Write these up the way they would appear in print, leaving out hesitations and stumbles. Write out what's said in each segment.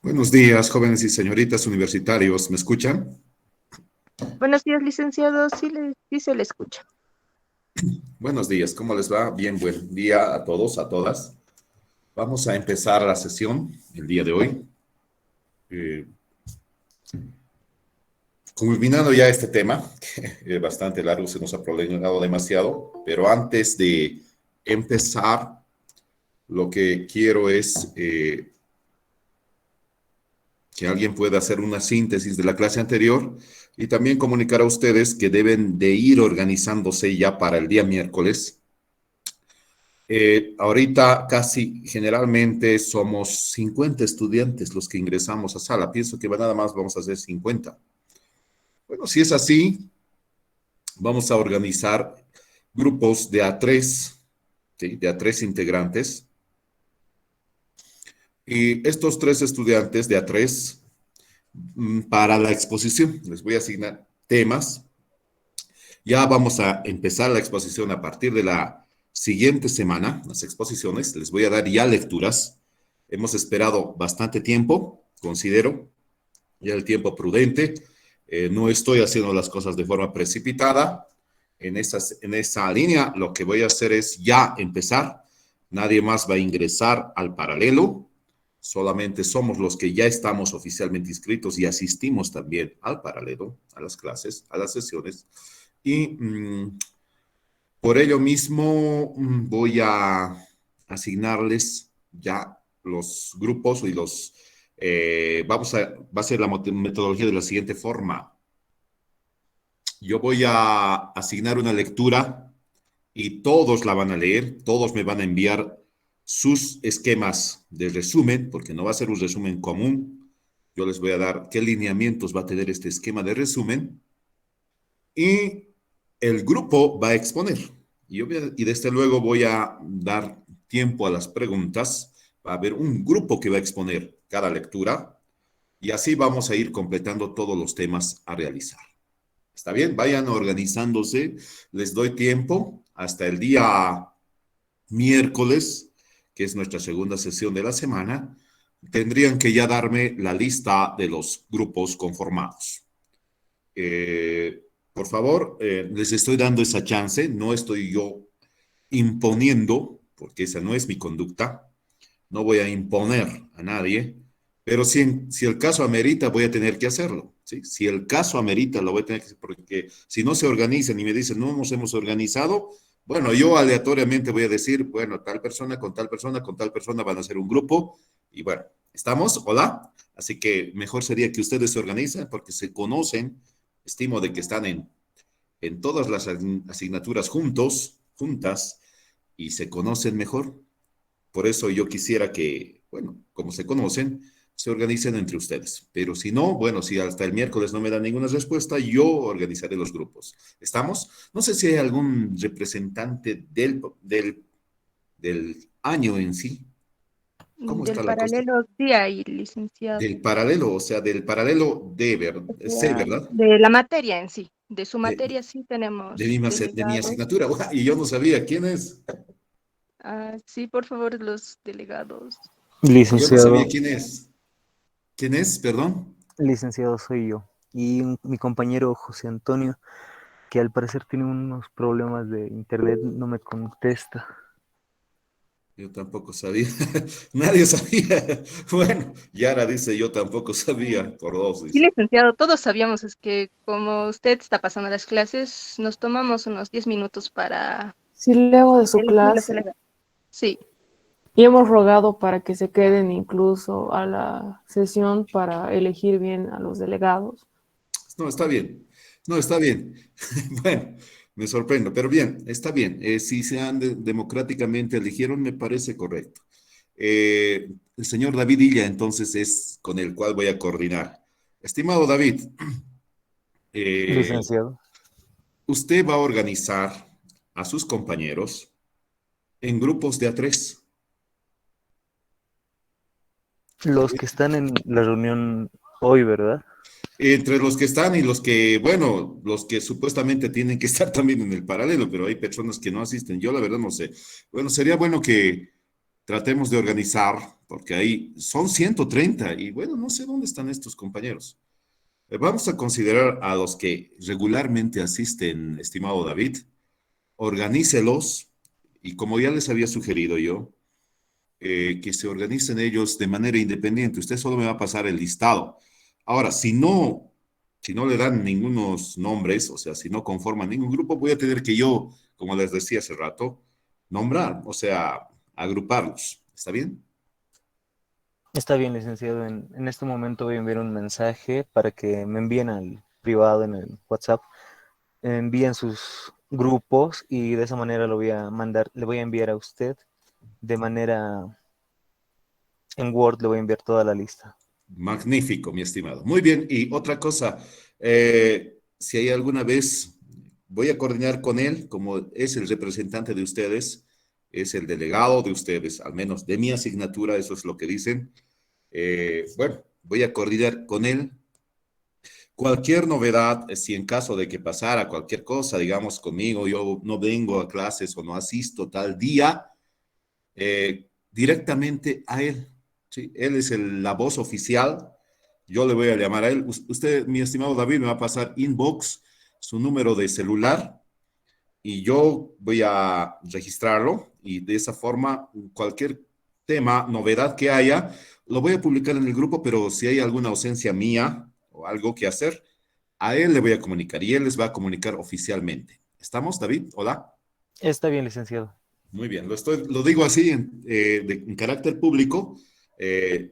Buenos días, jóvenes y señoritas universitarios. ¿Me escuchan? Buenos días, licenciado. Sí se le escucha. Buenos días, ¿cómo les va? Bien, buen día a todos, a todas. Vamos a empezar la sesión el día de hoy. Eh, Culminando ya este tema, que es bastante largo, se nos ha prolongado demasiado, pero antes de empezar, lo que quiero es que alguien pueda hacer una síntesis de la clase anterior y también comunicar a ustedes que deben de ir organizándose ya para el día miércoles. Ahorita casi generalmente somos 50 estudiantes los que ingresamos a sala. Pienso que nada más vamos a hacer 50. Bueno, si es así, vamos a organizar grupos de A3, ¿sí? De A3 integrantes. Y estos tres estudiantes de A3, para la exposición, les voy a asignar temas. Ya vamos a empezar la exposición a partir de la siguiente semana, las exposiciones. Les voy a dar ya lecturas. Hemos esperado bastante tiempo, considero, ya el tiempo prudente. No estoy haciendo las cosas de forma precipitada. En esa línea, lo que voy a hacer es ya empezar. Nadie más va a ingresar al paralelo. Solamente somos los que ya estamos oficialmente inscritos y asistimos también al paralelo, a las clases, a las sesiones. Y por ello mismo voy a asignarles ya los grupos y va a ser la metodología de la siguiente forma. Yo voy a asignar una lectura y todos la van a leer, todos me van a enviar sus esquemas de resumen, porque no va a ser un resumen común. Yo les voy a dar qué lineamientos va a tener este esquema de resumen y el grupo va a exponer. Y desde luego voy a dar tiempo a las preguntas. Va a haber un grupo que va a exponer cada lectura y así vamos a ir completando todos los temas a realizar. ¿Está bien? Vayan organizándose. Les doy tiempo hasta el día miércoles, que es nuestra segunda sesión de la semana. Tendrían que ya darme la lista de los grupos conformados. Por favor, les estoy dando esa chance, no estoy yo imponiendo, porque esa no es mi conducta, no voy a imponer a nadie, pero si el caso amerita, voy a tener que hacerlo, ¿sí? Si el caso amerita, lo voy a tener que hacer, porque si no se organizan y me dicen, no nos hemos organizado, bueno, yo aleatoriamente voy a decir, bueno, tal persona con tal persona con tal persona van a hacer un grupo, y bueno, ¿estamos? Hola. Así que mejor sería que ustedes se organicen porque se conocen, estimo de que están en todas las asignaturas juntas, y se conocen mejor. Por eso yo quisiera que, bueno, como se conocen, se organicen entre ustedes. Pero si no, bueno, si hasta el miércoles no me dan ninguna respuesta, yo organizaré los grupos. ¿Estamos? No sé si hay algún representante del año en sí. ¿Cómo está Del la cosa? paralelo sí hay, licenciado. Del paralelo, o sea, del paralelo C, ¿verdad? De la materia en sí. De su De, materia sí de, tenemos de mi delegados. asignatura. Y yo no sabía quién es. Sí, por favor, los delegados. Yo no sabía Licenciado, quién es. ¿Quién es? Perdón. licenciado soy yo. Y mi compañero José Antonio, que al parecer tiene unos problemas de internet, no me contesta. Yo tampoco sabía. Nadie sabía. Bueno, Yara dice yo tampoco sabía. Por dos, Sí, dice. licenciado, todos sabíamos, es que como usted está pasando las clases, nos tomamos unos 10 minutos para Sí leo de su elegir los clase delegados. Sí, y hemos rogado para que se queden incluso a la sesión para elegir bien a los delegados. No, está bien. No, está bien. Bueno, me sorprendo, pero bien, está bien. Si se han democráticamente eligieron, me parece correcto. El señor David Illa, entonces, es con el cual voy a coordinar. Estimado David, eh, Licenciado, usted va a organizar a sus compañeros en grupos de A3. los que están en la reunión hoy, ¿verdad? Entre los que están y los que, bueno, los que supuestamente tienen que estar también en el paralelo, pero hay personas que no asisten. Yo la verdad no sé. Bueno, sería bueno que tratemos de organizar, porque ahí son 130 y bueno, no sé dónde están estos compañeros. Vamos a considerar a los que regularmente asisten, estimado David, organícelos y como ya les había sugerido yo, que se organicen ellos de manera independiente. Usted solo me va a pasar el listado. Ahora, si no le dan ningunos nombres, o sea, si no conforman ningún grupo, voy a tener que yo, como les decía hace rato, nombrar, o sea, agruparlos. ¿Está bien? Está bien, licenciado. En este momento voy a enviar un mensaje para que me envíen al privado en el WhatsApp, envíen sus grupos y de esa manera lo voy a mandar, le voy a enviar a usted de manera en Word, le voy a enviar toda la lista. Magnífico, mi estimado. Muy bien. Y otra cosa, si hay alguna vez, voy a coordinar con él, como es el representante de ustedes, es el delegado de ustedes, al menos de mi asignatura, eso es lo que dicen. Bueno, voy a coordinar con él. Cualquier novedad, si en caso de que pasara cualquier cosa, digamos conmigo, yo no vengo a clases o no asisto tal día, directamente a él. ¿Sí? Él es la voz oficial. Yo le voy a llamar a él. Usted, mi estimado David, me va a pasar inbox su número de celular y yo voy a registrarlo y de esa forma cualquier tema, novedad que haya, lo voy a publicar en el grupo, pero si hay alguna ausencia mía o algo que hacer, a él le voy a comunicar y él les va a comunicar oficialmente. ¿Estamos, David? Hola. Está bien, licenciado. Muy bien, lo digo así en carácter público.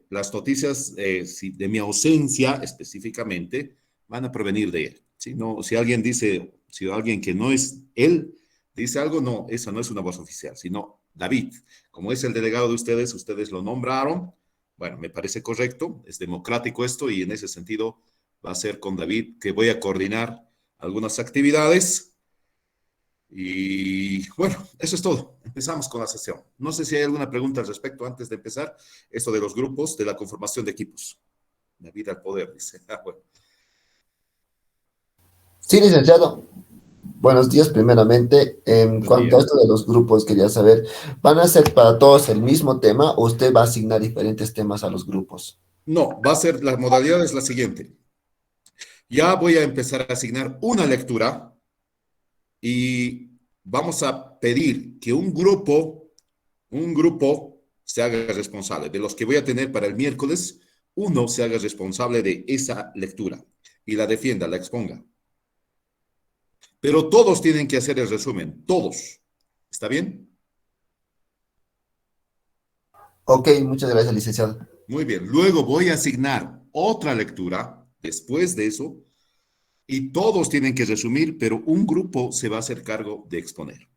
Las noticias de mi ausencia específicamente van a provenir de él. ¿Sí? No, si alguien dice, si alguien que no es él dice algo, no, esa no es una voz oficial, sino David. Como es el delegado de ustedes, ustedes lo nombraron. Bueno, me parece correcto, es democrático esto y en ese sentido va a ser con David que voy a coordinar algunas actividades. Y bueno, eso es todo. Empezamos con la sesión. No sé si hay alguna pregunta al respecto antes de empezar. Esto de los grupos, de la conformación de equipos. La vida al poder, dice. Bueno. Sí, licenciado. Buenos días, primeramente. En Buen cuanto a día. esto de los grupos, quería saber, ¿van a ser para todos el mismo tema o usted va a asignar diferentes temas a los grupos? No, va a ser, la modalidad es la siguiente. Ya voy a empezar a asignar una lectura y vamos a pedir que un grupo se haga responsable. De los que voy a tener para el miércoles, uno se haga responsable de esa lectura y la defienda, la exponga. Pero todos tienen que hacer el resumen, todos. ¿Está bien? Ok, muchas gracias, licenciado. Muy bien. Luego voy a asignar otra lectura después de eso y todos tienen que resumir, pero un grupo se va a hacer cargo de exponer.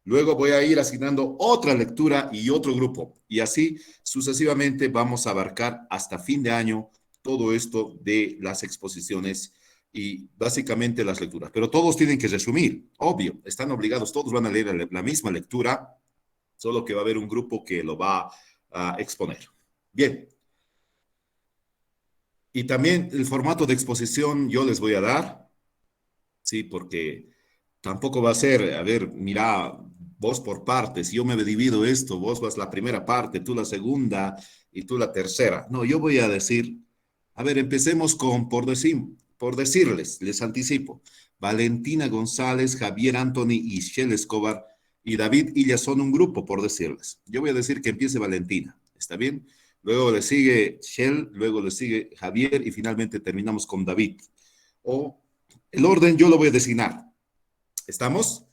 Luego voy a ir asignando otra lectura y otro grupo. Y así sucesivamente vamos a abarcar hasta fin de año todo esto de las exposiciones y básicamente las lecturas. Pero todos tienen que resumir, obvio, están obligados, todos van a leer la misma lectura, solo que va a haber un grupo que lo va a exponer. Bien. Y también el formato de exposición yo les voy a dar, sí, porque tampoco va a ser, a ver, mira, vos por partes, yo me divido esto, vos vas la primera parte, tú la segunda y tú la tercera. No, yo voy a decir, a ver, empecemos con, por decirles, les anticipo, Valentina González, Javier Anthony y Shell Escobar y David Illa son un grupo, por decirles. Yo voy a decir que empiece Valentina, ¿está bien? Luego le sigue Shell, luego le sigue Javier y finalmente terminamos con David. O el orden yo lo voy a designar. ¿Estamos?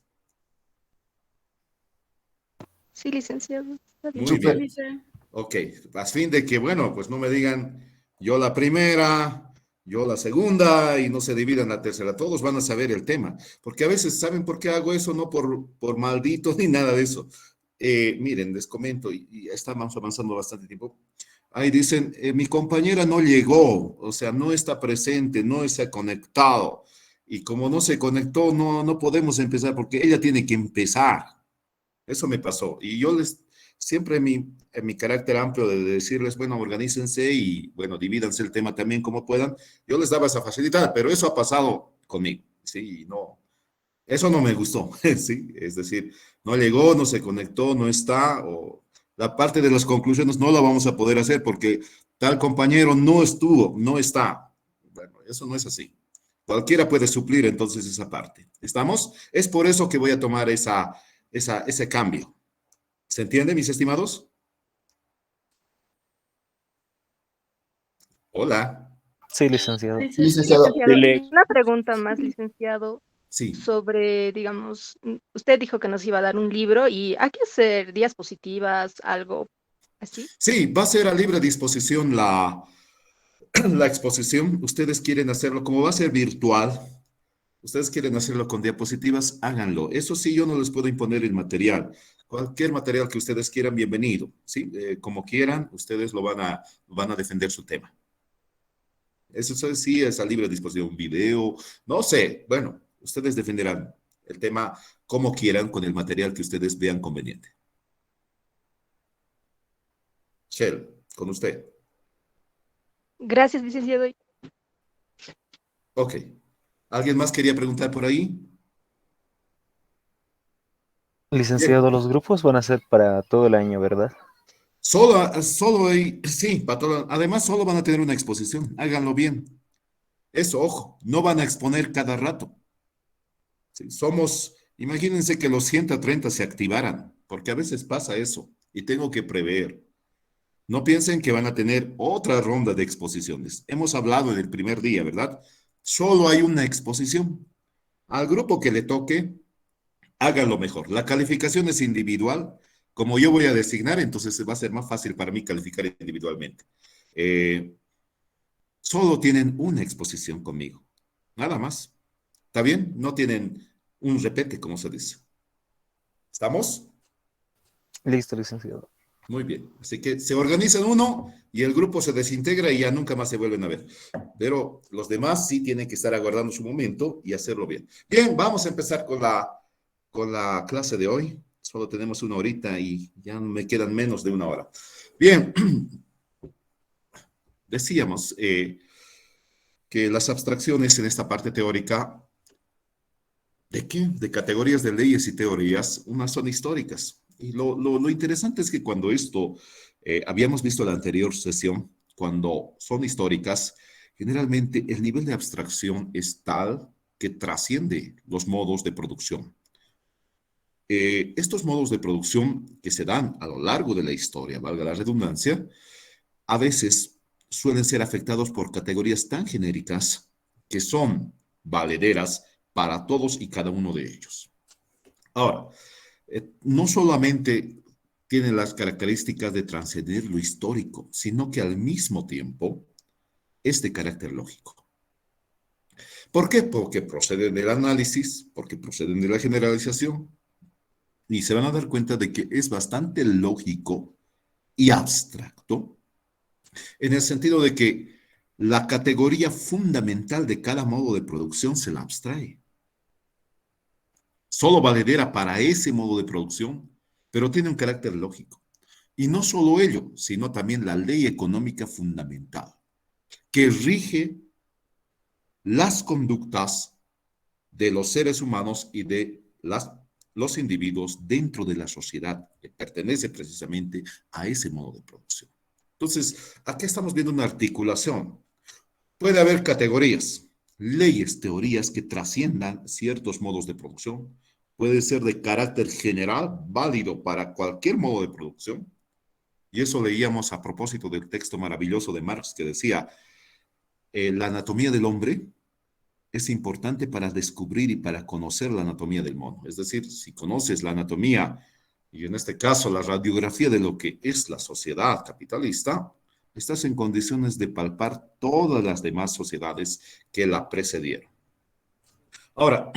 Sí, licenciado. Está bien. Muy Súper. bien. Ok, a fin de que, bueno, pues no me digan yo la primera, yo la segunda y no se dividan la tercera. Todos van a saber el tema, porque a veces saben por qué hago eso, no por maldito ni nada de eso. Miren, les comento y estamos avanzando bastante tiempo. Ahí dicen, mi compañera no llegó, o sea, no está presente, no se ha conectado. Y como no se conectó, no podemos empezar porque ella tiene que empezar. Eso me pasó. Y yo siempre en mi carácter amplio de decirles, bueno, organícense y, bueno, divídanse el tema también como puedan, yo les daba esa facilidad, pero eso ha pasado conmigo, ¿sí? No, eso no me gustó, ¿sí? Es decir, no llegó, no se conectó, no está, o La parte de las conclusiones no la vamos a poder hacer porque tal compañero no estuvo, no está. Bueno, eso no es así. Cualquiera puede suplir entonces esa parte. ¿Estamos? Es por eso que voy a tomar ese cambio. ¿Se entiende, mis estimados? Hola. Sí, licenciado. Licenciado, Licenciado, y una pregunta más, licenciado, Sí. sobre, digamos, usted dijo que nos iba a dar un libro y hay que hacer diapositivas, algo así. Sí, va a ser a libre disposición la exposición. Ustedes quieren hacerlo, como va a ser virtual, ustedes quieren hacerlo con diapositivas, háganlo. Eso sí, yo no les puedo imponer el material. Cualquier material que ustedes quieran, bienvenido. ¿Sí? Como quieran, ustedes van a defender su tema. Sí es a libre disposición, un video, no sé. Bueno, ustedes defenderán el tema como quieran con el material que ustedes vean conveniente. Shell, con usted. Gracias, licenciado. Ok. ¿Alguien más quería preguntar por ahí? Bien. Licenciado, los grupos van a ser para todo el año, ¿verdad? Solo hay, sí, además solo van a tener una exposición, háganlo bien. Eso, ojo, no van a exponer cada rato. Sí, imagínense que los 130 se activaran, porque a veces pasa eso y tengo que prever. No piensen que van a tener otra ronda de exposiciones. Hemos hablado en el primer día, ¿verdad? Solo hay una exposición. Al grupo que le toque, háganlo mejor. La calificación es individual. Como yo voy a designar, entonces va a ser más fácil para mí calificar individualmente. Eh, Solo tienen una exposición conmigo. Nada más. ¿Está bien? No tienen un repete, como se dice. ¿Estamos? Listo, licenciado. Muy bien. Así que se organizan uno y el grupo se desintegra y ya nunca más se vuelven a ver. Pero los demás sí tienen que estar aguardando su momento y hacerlo bien. Bien, vamos a empezar con la clase de hoy. Solo tenemos una horita y ya me quedan menos de una hora. Bien, decíamos que las abstracciones en esta parte teórica, ¿de qué? De categorías de leyes y teorías, unas son históricas. Y lo interesante es que cuando habíamos visto la anterior sesión, cuando son históricas, generalmente el nivel de abstracción es tal que trasciende los modos de producción. Estos modos de producción que se dan a lo largo de la historia, valga la redundancia, a veces suelen ser afectados por categorías tan genéricas que son valederas para todos y cada uno de ellos. Ahora, no solamente tienen las características de trascender lo histórico, sino que al mismo tiempo es de carácter lógico. ¿Por qué? Porque proceden del análisis, porque proceden de la generalización, y se van a dar cuenta de que es bastante lógico y abstracto, en el sentido de que la categoría fundamental de cada modo de producción se la abstrae. Solo valedera para ese modo de producción, pero tiene un carácter lógico. Y no solo ello, sino también la ley económica fundamental, que rige las conductas de los seres humanos y de los individuos dentro de la sociedad que pertenece precisamente a ese modo de producción. Entonces, aquí estamos viendo una articulación. Puede haber categorías, leyes, teorías que trasciendan ciertos modos de producción. Puede ser de carácter general, válido para cualquier modo de producción. Y eso leíamos a propósito del texto maravilloso de Marx que decía, la anatomía del hombre es importante para descubrir y para conocer la anatomía del mono. Es decir, si conoces la anatomía, y en este caso la radiografía de lo que es la sociedad capitalista, estás en condiciones de palpar todas las demás sociedades que la precedieron. Ahora,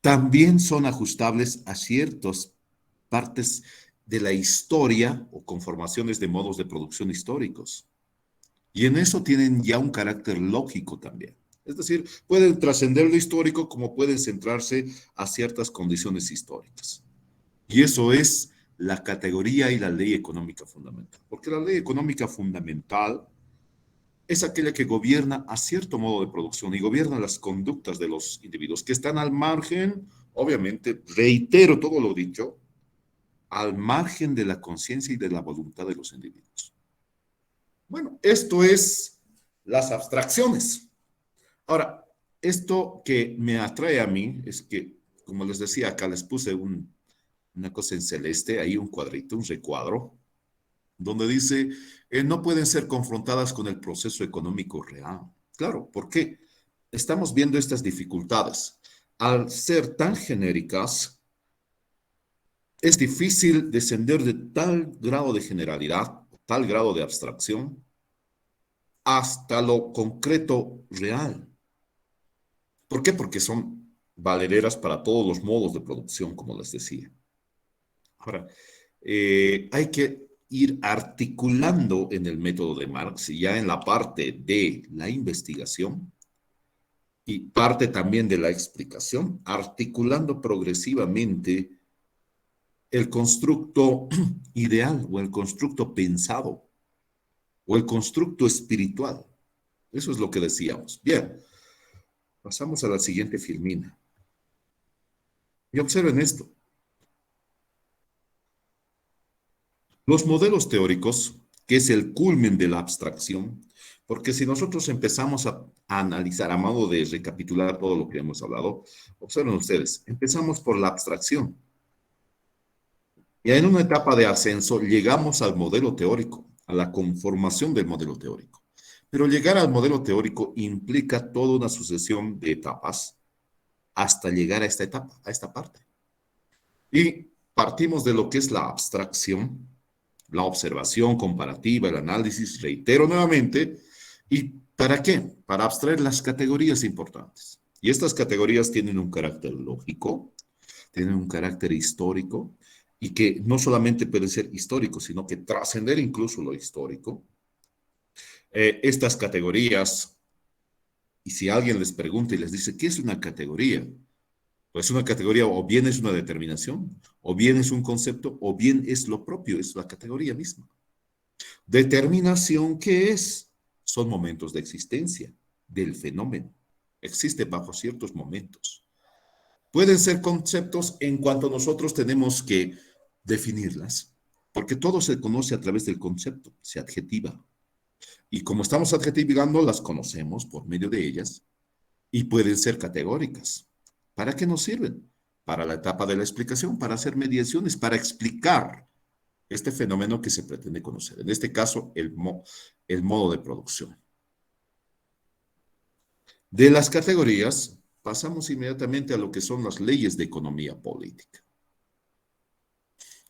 también son ajustables a ciertas partes de la historia o conformaciones de modos de producción históricos. Y en eso tienen ya un carácter lógico también. Es decir, pueden trascender lo histórico como pueden centrarse a ciertas condiciones históricas. Y eso es la categoría y la ley económica fundamental. Porque la ley económica fundamental es aquella que gobierna a cierto modo de producción y gobierna las conductas de los individuos que están al margen, obviamente, reitero todo lo dicho, al margen de la conciencia y de la voluntad de los individuos. Bueno, esto es las abstracciones. Ahora, esto que me atrae a mí es que, como les decía, acá les puse una cosa en celeste, ahí un cuadrito, un recuadro, donde dice, no pueden ser confrontadas con el proceso económico real. Claro, ¿por qué? Estamos viendo estas dificultades. Al ser tan genéricas, es difícil descender de tal grado de generalidad, tal grado de abstracción, hasta lo concreto real. ¿Por qué? Porque son valederas para todos los modos de producción, como les decía. Ahora, hay que ir articulando en el método de Marx, ya en la parte de la investigación y parte también de la explicación, articulando progresivamente el constructo ideal o el constructo pensado o el constructo espiritual. Eso es lo que decíamos. Bien, pasamos a la siguiente filmina. Y observen esto. Los modelos teóricos, que es el culmen de la abstracción, porque si nosotros empezamos a analizar a modo de recapitular todo lo que hemos hablado, observen ustedes, empezamos por la abstracción. Y en una etapa de ascenso llegamos al modelo teórico, a la conformación del modelo teórico. Pero llegar al modelo teórico implica toda una sucesión de etapas hasta llegar a esta etapa, a esta parte. Y partimos de lo que es la abstracción, la observación comparativa, el análisis, reitero nuevamente. ¿Y para qué? Para abstraer las categorías importantes. Y estas categorías tienen un carácter lógico, tienen un carácter histórico, y que no solamente puede ser histórico, sino que trascender incluso lo histórico. Estas categorías, y si alguien les pregunta y les dice, ¿qué es una categoría? Pues una categoría o bien es una determinación, o bien es un concepto, o bien es lo propio, es la categoría misma. Determinación, ¿qué es? Son momentos de existencia del fenómeno. Existe bajo ciertos momentos. Pueden ser conceptos en cuanto nosotros tenemos que definirlas, porque todo se conoce a través del concepto, se adjetiva. Y como estamos adjetivando, las conocemos por medio de ellas y pueden ser categóricas. ¿Para qué nos sirven? Para la etapa de la explicación, para hacer mediaciones, para explicar este fenómeno que se pretende conocer. En este caso, el modo de producción. De las categorías, pasamos inmediatamente a lo que son las leyes de economía política.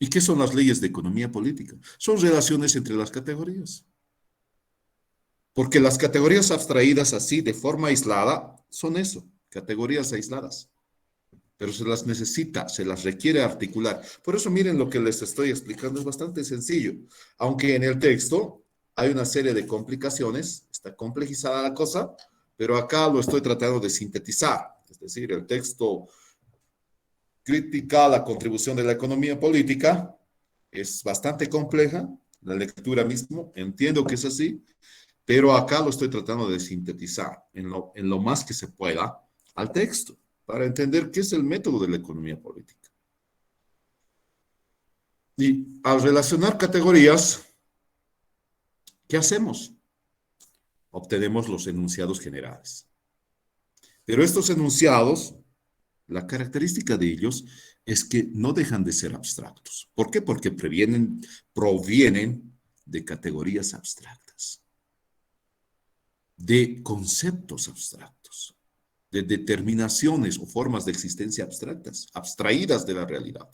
¿Y qué son las leyes de economía política? Son relaciones entre las categorías. Porque las categorías abstraídas así, de forma aislada, son eso, categorías aisladas. Pero se las necesita, se las requiere articular. Por eso miren lo que les estoy explicando, es bastante sencillo. Aunque en el texto hay una serie de complicaciones, está complejizada la cosa, pero acá lo estoy tratando de sintetizar. Es decir, el texto critica la contribución de la economía política, es bastante compleja, la lectura mismo, entiendo que es así, pero acá lo estoy tratando de sintetizar en lo más que se pueda al texto, para entender qué es el método de la economía política. Y al relacionar categorías, ¿qué hacemos? Obtenemos los enunciados generales. Pero estos enunciados, la característica de ellos es que no dejan de ser abstractos. ¿Por qué? Porque provienen de categorías abstractas, de conceptos abstractos, de determinaciones o formas de existencia abstractas, abstraídas de la realidad.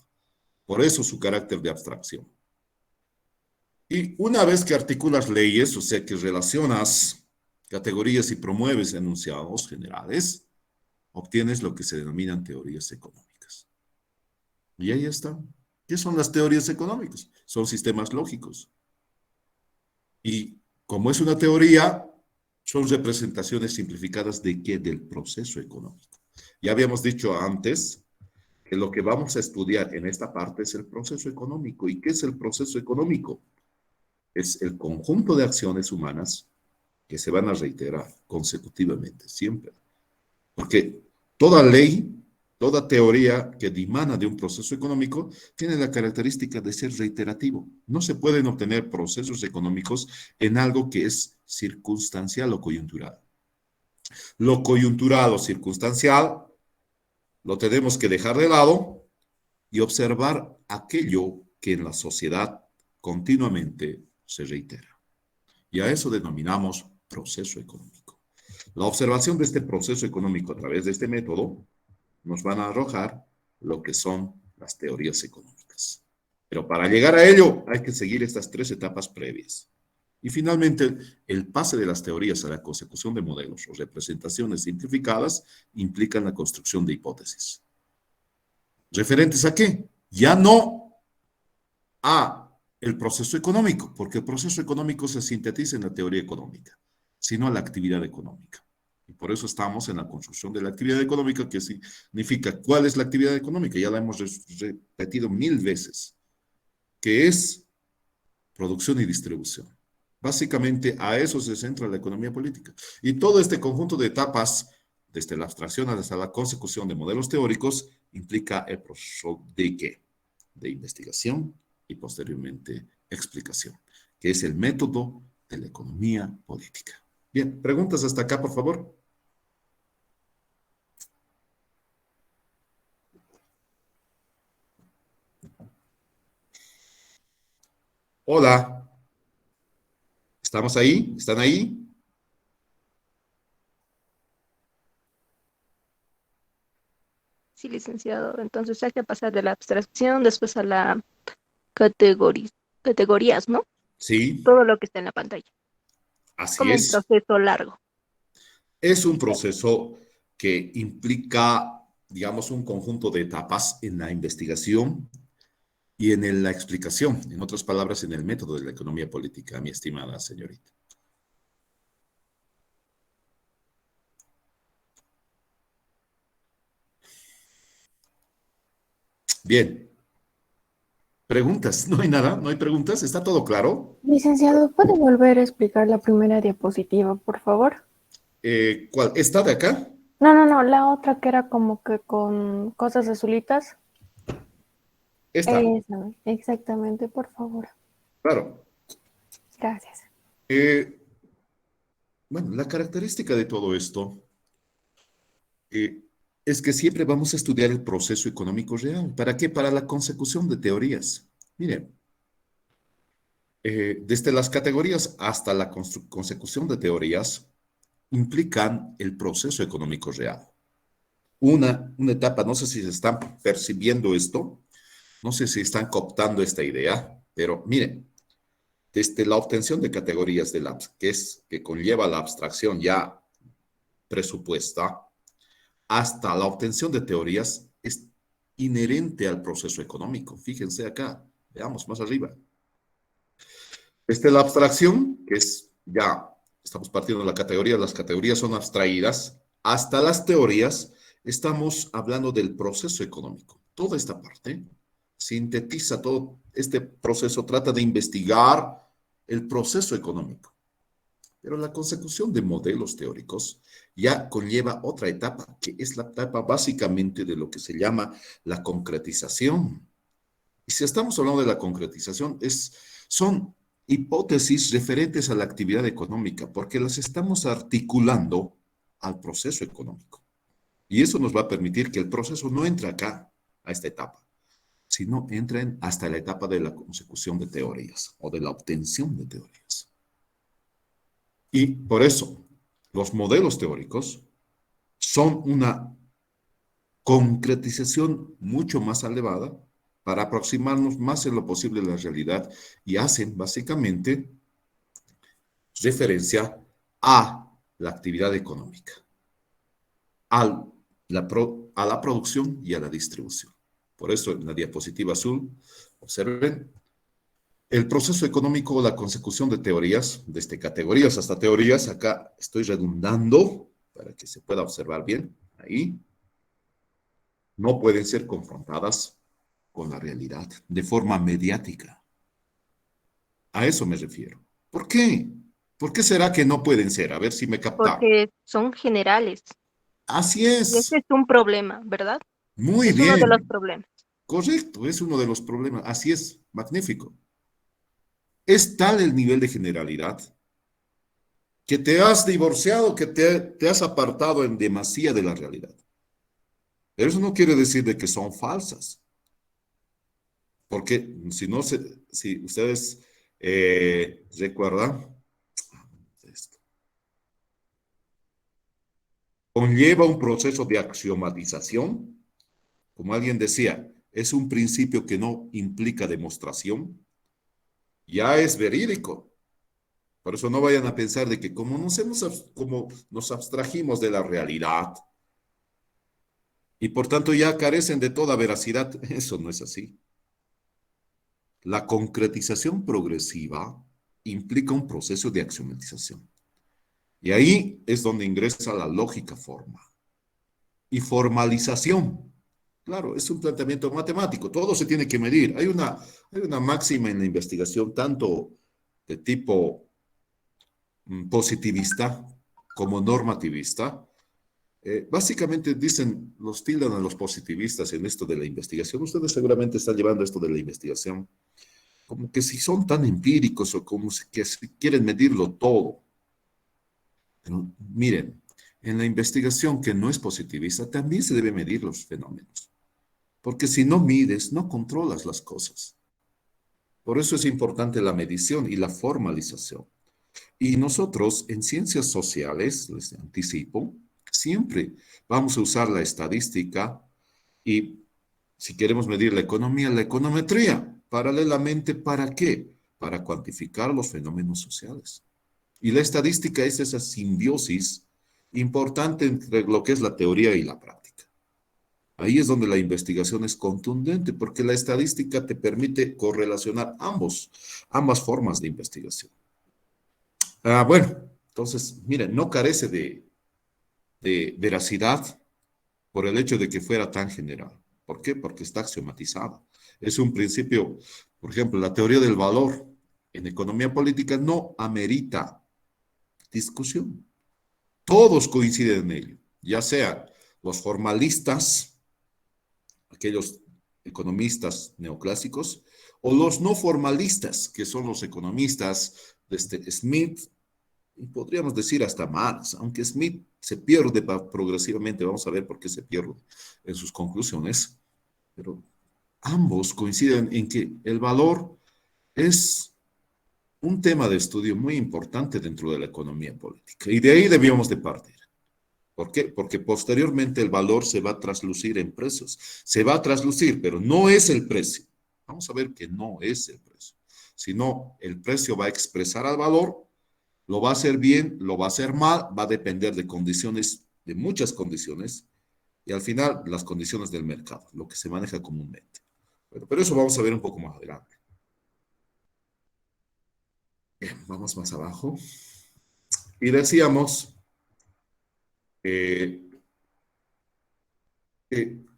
Por eso su carácter de abstracción. Y una vez que articulas leyes, o sea que relacionas categorías y promueves enunciados generales, obtienes lo que se denominan teorías económicas. Y ahí está. ¿Qué son las teorías económicas? Son sistemas lógicos. Y como es una teoría, son representaciones simplificadas ¿de qué? Del proceso económico. Ya habíamos dicho antes que lo que vamos a estudiar en esta parte es el proceso económico. ¿Y qué es el proceso económico? Es el conjunto de acciones humanas que se van a reiterar consecutivamente, siempre. Porque toda ley Toda teoría que dimana de un proceso económico tiene la característica de ser reiterativo. No se pueden obtener procesos económicos en algo que es circunstancial o coyuntural. Lo coyuntural o circunstancial lo tenemos que dejar de lado y observar aquello que en la sociedad continuamente se reitera. Y a eso denominamos proceso económico. La observación de este proceso económico a través de este método nos van a arrojar lo que son las teorías económicas. Pero para llegar a ello hay que seguir estas 3 etapas previas. Y finalmente, el pase de las teorías a la consecución de modelos o representaciones simplificadas implican la construcción de hipótesis. ¿Referentes a qué? Ya no a el proceso económico, porque el proceso económico se sintetiza en la teoría económica, sino a la actividad económica. Y por eso estamos en la construcción de la actividad económica, que significa cuál es la actividad económica. Ya la hemos repetido 1000 veces, que es producción y distribución. Básicamente a eso se centra la economía política. Y todo este conjunto de etapas, desde la abstracción hasta la consecución de modelos teóricos, implica el proceso de ¿qué? De investigación y posteriormente explicación, que es el método de la economía política. Bien, preguntas hasta acá, por favor. Hola, ¿estamos ahí? ¿Están ahí? Sí, licenciado. Entonces hay que pasar de la abstracción después a la categorías, ¿no? Sí, Todo lo que está en la pantalla. así Como un es. proceso largo. Es un proceso que implica, digamos, un conjunto de etapas en la investigación y en la explicación, en otras palabras, en el método de la economía política, mi estimada señorita. Bien. ¿Preguntas? ¿No hay nada? ¿No hay preguntas? ¿Está todo claro? Licenciado, ¿puede volver a explicar la primera diapositiva, por favor? ¿Cuál? ¿Está de acá? No, la otra que era como que con cosas azulitas. Esta, Esa, exactamente, por favor. claro. Gracias. Eh, bueno, la característica de todo esto eh, es que siempre vamos a estudiar el proceso económico real. ¿Para qué? Para la consecución de teorías. Miren, desde las categorías hasta la consecución de teorías implican el proceso económico real. Una etapa, no sé si se están percibiendo esto, no sé si están cooptando esta idea, pero miren, desde la obtención de categorías de que conlleva la abstracción ya presupuesta, hasta la obtención de teorías es inherente al proceso económico. Fíjense acá, veamos más arriba. Desde la abstracción, que es ya, estamos partiendo de la categoría, las categorías son abstraídas, hasta las teorías, estamos hablando del proceso económico. Toda esta parte sintetiza todo este proceso, trata de investigar el proceso económico. Pero la consecución de modelos teóricos ya conlleva otra etapa, que es la etapa básicamente de lo que se llama la concretización. Y si estamos hablando de la concretización, son hipótesis referentes a la actividad económica, porque las estamos articulando al proceso económico. Y eso nos va a permitir que el proceso no entre acá, a esta etapa, sino entren hasta la etapa de la consecución de teorías o de la obtención de teorías. Y por eso, los modelos teóricos son una concretización mucho más elevada para aproximarnos más en lo posible a la realidad y hacen básicamente referencia a la actividad económica, a la producción y a la distribución. Por eso en la diapositiva azul, observen, el proceso económico o la consecución de teorías, desde categorías hasta teorías, acá estoy redundando para que se pueda observar bien, ahí, no pueden ser confrontadas con la realidad de forma mediática. A eso me refiero. ¿Por qué? ¿Por qué será que no pueden ser? A ver si me captaron. Porque son generales. Así Y ese es. es un problema, ¿verdad? Muy Es uno de los bien, problemas. correcto, es uno de los problemas. Así es, magnífico. Es tal el nivel de generalidad que te has divorciado, que te has apartado en demasía de la realidad. Pero eso no quiere decir de que son falsas, porque si no si ustedes recuerdan, esto conlleva un proceso de axiomatización, como alguien decía, es un principio que no implica demostración, ya es verídico. Por eso no vayan a pensar de que como nos abstrajimos de la realidad y por tanto ya carecen de toda veracidad, eso no es así. La concretización progresiva implica un proceso de axiomatización. Y ahí es donde ingresa la lógica formal. Y formalización. Claro, es un planteamiento matemático, todo se tiene que medir. Hay una máxima en la investigación, tanto de tipo positivista como normativista. Básicamente dicen, los tildan a los positivistas en esto de la investigación. Ustedes seguramente están llevando esto de la investigación como que si son tan empíricos o como que si quieren medirlo todo. Pero miren, en la investigación que no es positivista también se debe medir los fenómenos, porque si no mides, no controlas las cosas. Por eso es importante la medición y la formalización. Y nosotros en ciencias sociales, les anticipo, siempre vamos a usar la estadística y si queremos medir la econometría. Paralelamente, ¿para qué? Para cuantificar los fenómenos sociales. Y la estadística es esa simbiosis importante entre lo que es la teoría y la práctica. Ahí es donde la investigación es contundente, porque la estadística te permite correlacionar ambas formas de investigación. Bueno, entonces, miren, no carece de veracidad por el hecho de que fuera tan general. ¿Por qué? Porque está axiomatizada. Es un principio, por ejemplo, la teoría del valor en economía política no amerita discusión. Todos coinciden en ello, ya sean los formalistas, aquellos economistas neoclásicos, o los no formalistas, que son los economistas de Smith, y podríamos decir hasta Marx, aunque Smith se pierde progresivamente, vamos a ver por qué se pierde en sus conclusiones, pero ambos coinciden en que el valor es un tema de estudio muy importante dentro de la economía política, y de ahí debíamos de partir. ¿Por qué? Porque posteriormente el valor se va a traslucir en precios. Se va a traslucir, pero no es el precio. Vamos a ver que no es el precio, sino el precio va a expresar al valor. Lo va a hacer bien, lo va a hacer mal, va a depender de condiciones, de muchas condiciones, y al final las condiciones del mercado, lo que se maneja comúnmente. Pero eso vamos a ver un poco más adelante. Bien, vamos más abajo. Y decíamos que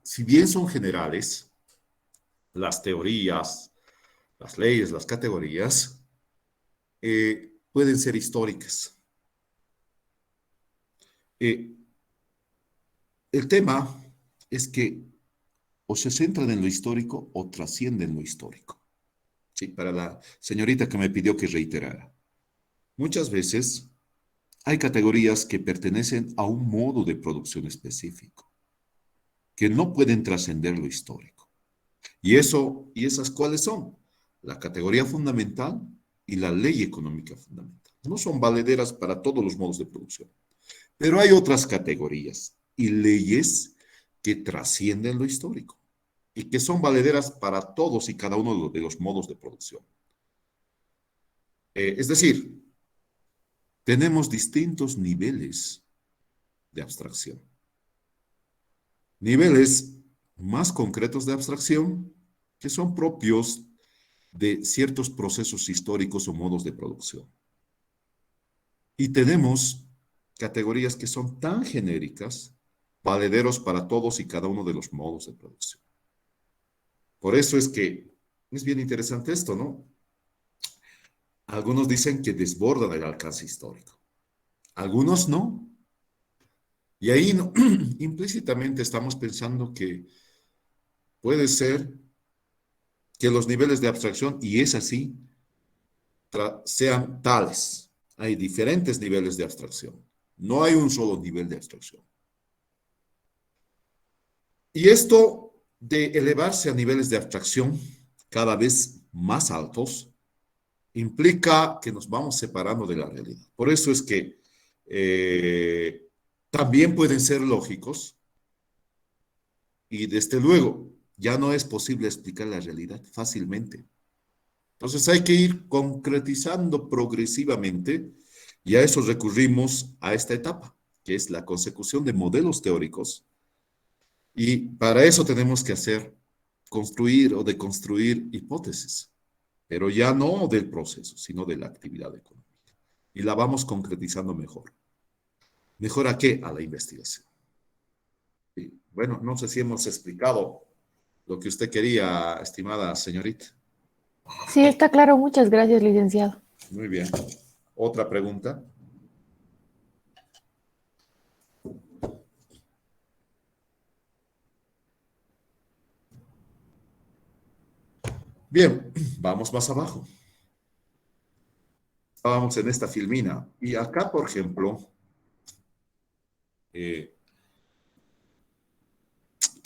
si bien son generales, las teorías, las leyes, las categorías, pueden ser históricas. Eh, el tema es que o se centran en lo histórico o trascienden lo histórico. Sí, para la señorita que me pidió que reiterara. Muchas veces hay categorías que pertenecen a un modo de producción específico, que no pueden trascender lo histórico. ¿Y esas cuáles son? La categoría fundamental y la ley económica fundamental. No son valederas para todos los modos de producción. Pero hay otras categorías y leyes que trascienden lo histórico y que son valederas para todos y cada uno de los modos de producción. Es decir, tenemos distintos niveles de abstracción. Niveles más concretos de abstracción que son propios de ciertos procesos históricos o modos de producción. Y tenemos categorías que son tan genéricas, valederos para todos y cada uno de los modos de producción. Por eso es que es bien interesante esto, ¿no? Algunos dicen que desbordan el alcance histórico, algunos no. Y ahí no, implícitamente estamos pensando que puede ser que los niveles de abstracción, y es así, sean tales. Hay diferentes niveles de abstracción. No hay un solo nivel de abstracción. Y esto de elevarse a niveles de abstracción cada vez más altos implica que nos vamos separando de la realidad. Por eso es que también pueden ser lógicos y desde luego ya no es posible explicar la realidad fácilmente. Entonces hay que ir concretizando progresivamente y a eso recurrimos a esta etapa, que es la consecución de modelos teóricos. Y para eso tenemos que construir o deconstruir hipótesis, pero ya no del proceso, sino de la actividad económica. Y la vamos concretizando mejor. ¿Mejor a qué? A la investigación. Y bueno, no sé si hemos explicado lo que usted quería, estimada señorita. Sí, está claro. Muchas gracias, licenciado. Muy bien. ¿Otra pregunta? Bien, vamos más abajo. Estábamos en esta filmina. Y acá, por ejemplo, que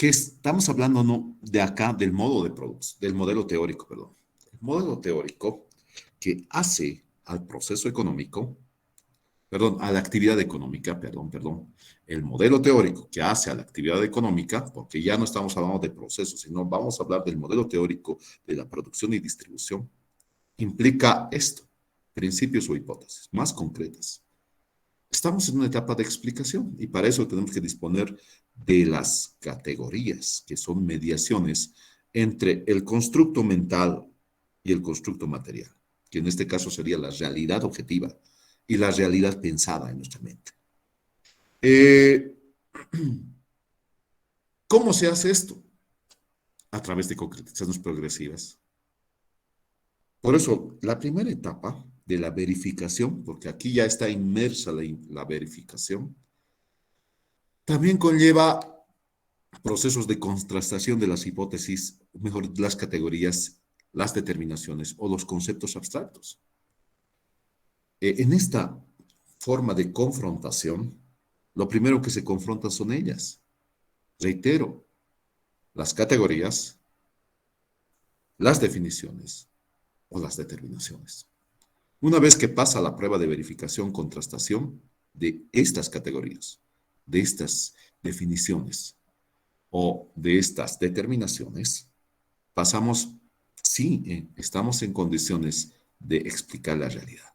estamos hablando no de acá del modo de producción, del modelo teórico, perdón. El modelo teórico que hace al proceso económico, perdón, a la actividad económica, perdón, el modelo teórico que hace a la actividad económica, porque ya no estamos hablando de procesos, sino vamos a hablar del modelo teórico de la producción y distribución, implica esto, principios o hipótesis más concretas. Estamos en una etapa de explicación y para eso tenemos que disponer de las categorías, que son mediaciones entre el constructo mental y el constructo material, que en este caso sería la realidad objetiva y la realidad pensada en nuestra mente. ¿Cómo se hace esto? A través de concretizaciones progresivas. Por eso, la primera etapa de la verificación, porque aquí ya está inmersa la verificación, también conlleva procesos de contrastación de las hipótesis, mejor, las categorías, las determinaciones o los conceptos abstractos. En esta forma de confrontación, lo primero que se confronta son ellas. Reitero, las categorías, las definiciones o las determinaciones. Una vez que pasa la prueba de verificación, contrastación de estas categorías, de estas definiciones o de estas determinaciones, pasamos, sí, estamos en condiciones de explicar la realidad.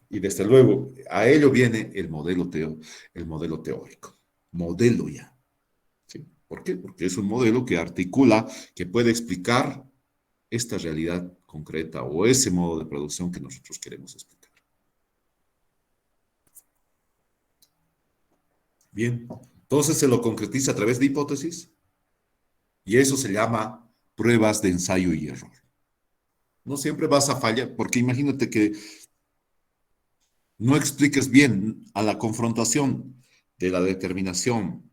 Y desde luego, a ello viene el modelo teórico. Modelo ya. ¿Sí? ¿Por qué? Porque es un modelo que articula, que puede explicar esta realidad concreta o ese modo de producción que nosotros queremos explicar. Bien, entonces se lo concretiza a través de hipótesis y eso se llama pruebas de ensayo y error. No siempre vas a fallar, porque imagínate que no expliques bien a la confrontación de la determinación,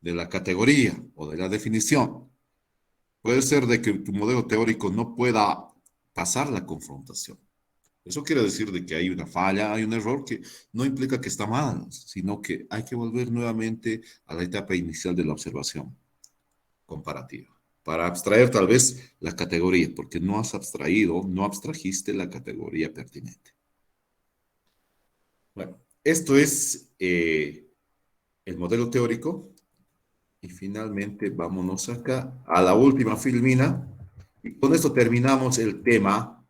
de la categoría o de la definición. Puede ser de que tu modelo teórico no pueda pasar la confrontación. Eso quiere decir de que hay una falla, hay un error que no implica que está mal, sino que hay que volver nuevamente a la etapa inicial de la observación comparativa, para abstraer tal vez la categoría, porque no has abstraído, no abstrajiste la categoría pertinente. Bueno, esto es el modelo teórico. Y finalmente, vámonos acá a la última filmina. Y con esto terminamos el tema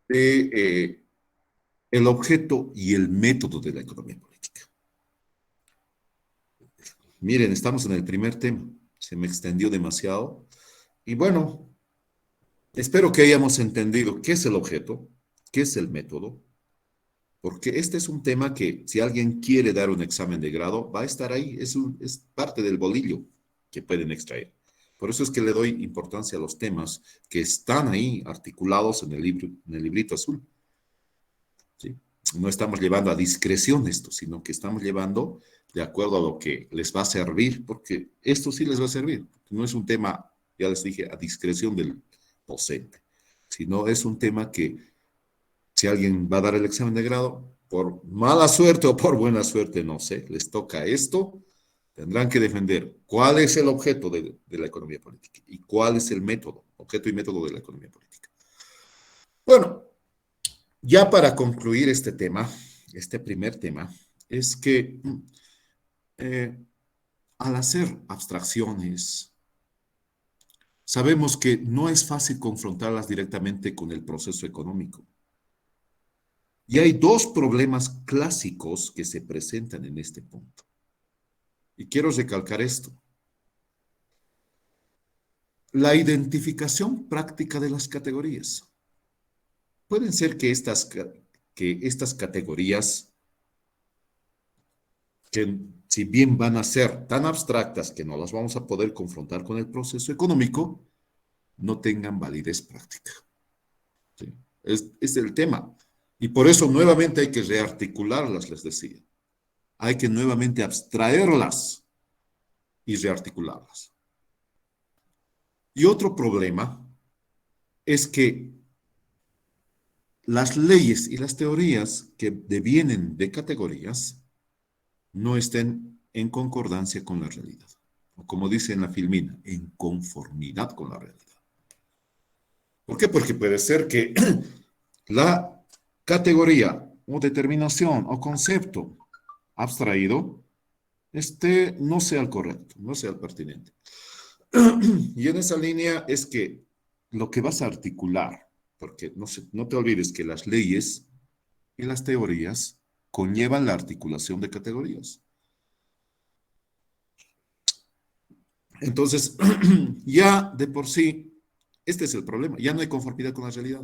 de el objeto y el método de la economía política. Miren, estamos en el primer tema. Se me extendió demasiado. Y bueno, espero que hayamos entendido qué es el objeto, qué es el método, porque este es un tema que si alguien quiere dar un examen de grado, va a estar ahí. Es parte del bolillo que pueden extraer. Por eso es que le doy importancia a los temas que están ahí articulados en el librito azul. ¿Sí? No estamos llevando a discreción esto, sino que estamos llevando de acuerdo a lo que les va a servir, porque esto sí les va a servir. No es un tema, ya les dije, a discreción del docente, sino es un tema que si alguien va a dar el examen de grado, por mala suerte o por buena suerte, no sé, les toca esto, tendrán que defender cuál es el objeto de la economía política y cuál es el método, objeto y método de la economía política. Bueno, ya para concluir este tema, este primer tema, es que al hacer abstracciones, sabemos que no es fácil confrontarlas directamente con el proceso económico. Y hay dos problemas clásicos que se presentan en este punto. Y quiero recalcar esto. La identificación práctica de las categorías. Pueden ser que estas categorías, que si bien van a ser tan abstractas que no las vamos a poder confrontar con el proceso económico, no tengan validez práctica. ¿Sí? Es el tema. Y por eso nuevamente hay que rearticularlas, les decía. Hay que nuevamente abstraerlas y rearticularlas. Y otro problema es que las leyes y las teorías que devienen de categorías no estén en concordancia con la realidad. O como dice en la Filmina, en conformidad con la realidad. ¿Por qué? Porque puede ser que la categoría o determinación o concepto abstraído no sea el correcto, no sea el pertinente. Y en esa línea es que lo que vas a articular, porque no te olvides que las leyes y las teorías conllevan la articulación de categorías. Entonces, ya de por sí, este es el problema, ya no hay conformidad con la realidad.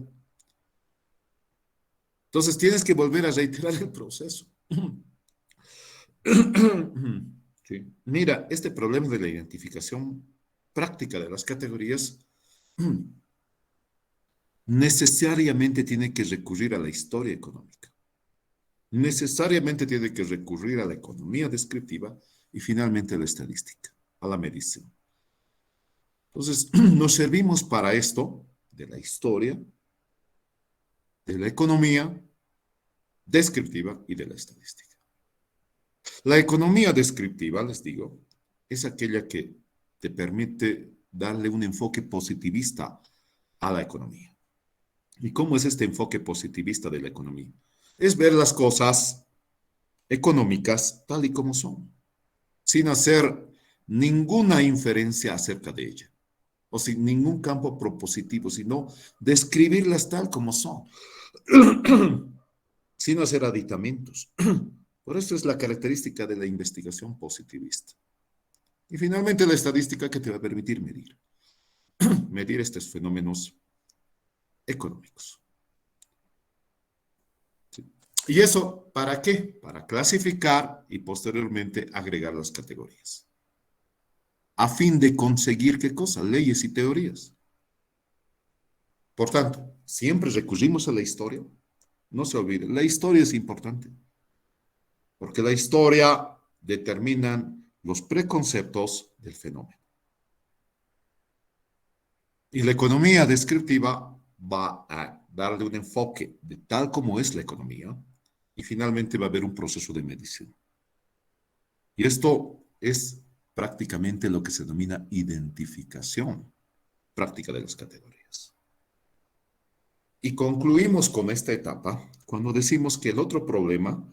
Entonces tienes que volver a reiterar el proceso. Sí. Mira, este problema de la identificación práctica de las categorías necesariamente tiene que recurrir a la historia económica. Necesariamente tiene que recurrir a la economía descriptiva y finalmente a la estadística, a la medición. Entonces, nos servimos para esto de la historia, de la economía descriptiva y de la estadística. La economía descriptiva, les digo, es aquella que te permite darle un enfoque positivista a la economía. ¿Y cómo es este enfoque positivista de la economía? Es ver las cosas económicas tal y como son, sin hacer ninguna inferencia acerca de ella, o sin ningún campo propositivo, sino describirlas tal como son, sin hacer aditamentos. Por eso es la característica de la investigación positivista. Y finalmente la estadística que te va a permitir medir estos fenómenos económicos. ¿Sí? ¿Y eso para qué? Para clasificar y posteriormente agregar las categorías. A fin de conseguir, ¿qué cosa? Leyes y teorías. Por tanto, siempre recurrimos a la historia. No se olvide, la historia es importante. Porque la historia determina los preconceptos del fenómeno. Y la economía descriptiva va a darle un enfoque de tal como es la economía y finalmente va a haber un proceso de medición. Y esto es prácticamente lo que se denomina identificación práctica de las categorías. Y concluimos con esta etapa cuando decimos que el otro problema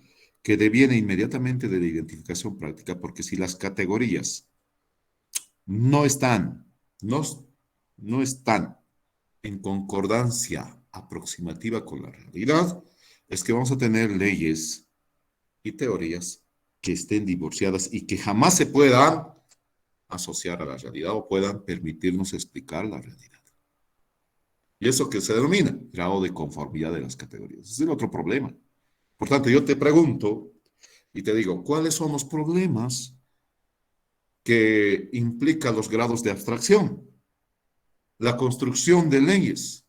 que deviene inmediatamente de la identificación práctica, porque si las categorías no están en concordancia aproximativa con la realidad, es que vamos a tener leyes y teorías que estén divorciadas y que jamás se puedan asociar a la realidad o puedan permitirnos explicar la realidad. Y eso que se denomina grado de conformidad de las categorías. Ese es el otro problema. Por tanto, yo te pregunto y te digo, ¿cuáles son los problemas que implican los grados de abstracción? La construcción de leyes,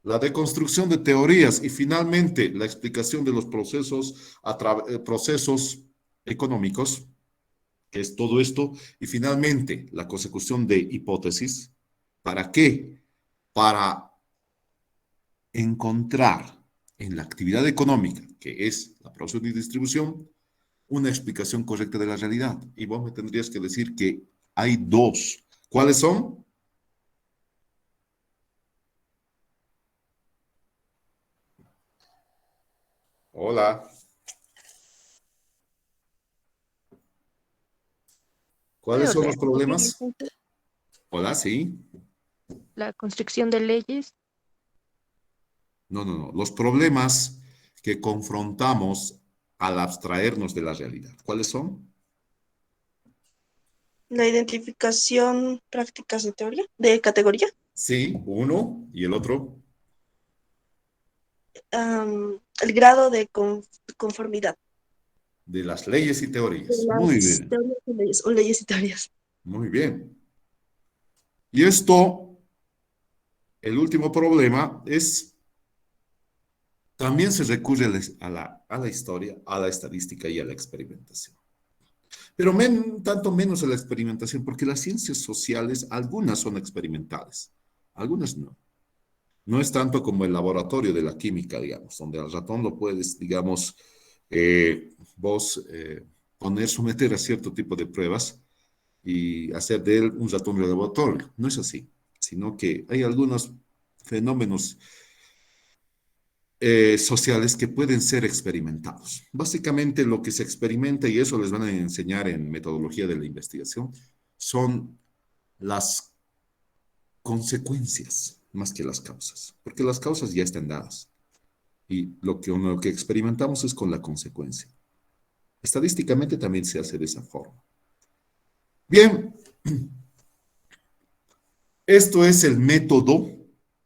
la deconstrucción de teorías y finalmente la explicación de los procesos económicos, que es todo esto, y finalmente la consecución de hipótesis. ¿Para qué? Para encontrar en la actividad económica, que es la producción y distribución, una explicación correcta de la realidad. Y vos me tendrías que decir que hay dos. ¿Cuáles son? Hola. ¿Cuáles Creo son los repetir, problemas? Hola, sí. la construcción de leyes, No, no, no. Los problemas que confrontamos al abstraernos de la realidad. ¿Cuáles son? La identificación prácticas de teoría, de categoría, Sí, uno y el otro el grado de conformidad de las leyes y de teorías. Muy las bien, teorías o leyes y teorías. muy bien. Y esto, el último problema es, también se recurre a la historia, a la estadística y a la experimentación. Pero tanto menos a la experimentación, porque las ciencias sociales, algunas son experimentales, algunas no. No es tanto como el laboratorio de la química, digamos, donde al ratón lo puedes, digamos, vos poner, someter a cierto tipo de pruebas y hacer de él un ratón de laboratorio. No es así, sino que hay algunos fenómenos sociales que pueden ser experimentados. Básicamente lo que se experimenta, y eso les van a enseñar en metodología de la investigación, son las consecuencias más que las causas, porque las causas ya están dadas y lo que experimentamos es con la consecuencia. Estadísticamente también se hace de esa forma. Bien, esto es el método